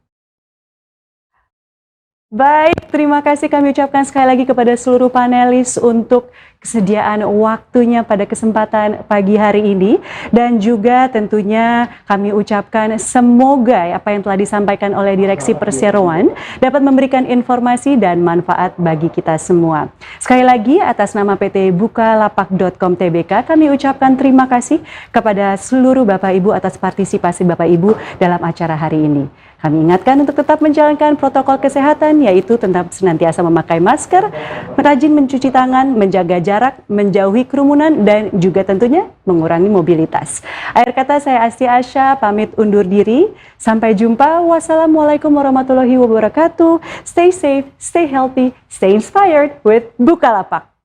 Baik, terima kasih kami ucapkan sekali lagi kepada seluruh panelis untuk kesediaan waktunya pada kesempatan pagi hari ini, dan juga tentunya kami ucapkan semoga apa yang telah disampaikan oleh Direksi Perseroan dapat memberikan informasi dan manfaat bagi kita semua. Sekali lagi atas nama PT Bukalapak.com Tbk, kami ucapkan terima kasih kepada seluruh Bapak Ibu atas partisipasi Bapak Ibu dalam acara hari ini. Kami ingatkan untuk tetap menjalankan protokol kesehatan, yaitu tetap senantiasa memakai masker, rajin mencuci tangan, menjaga jarak, menjauhi kerumunan, dan juga tentunya mengurangi mobilitas. Akhir kata, saya Asti Asya pamit undur diri. Sampai jumpa. Wassalamualaikum warahmatullahi wabarakatuh. Stay safe, stay healthy, stay inspired with Bukalapak.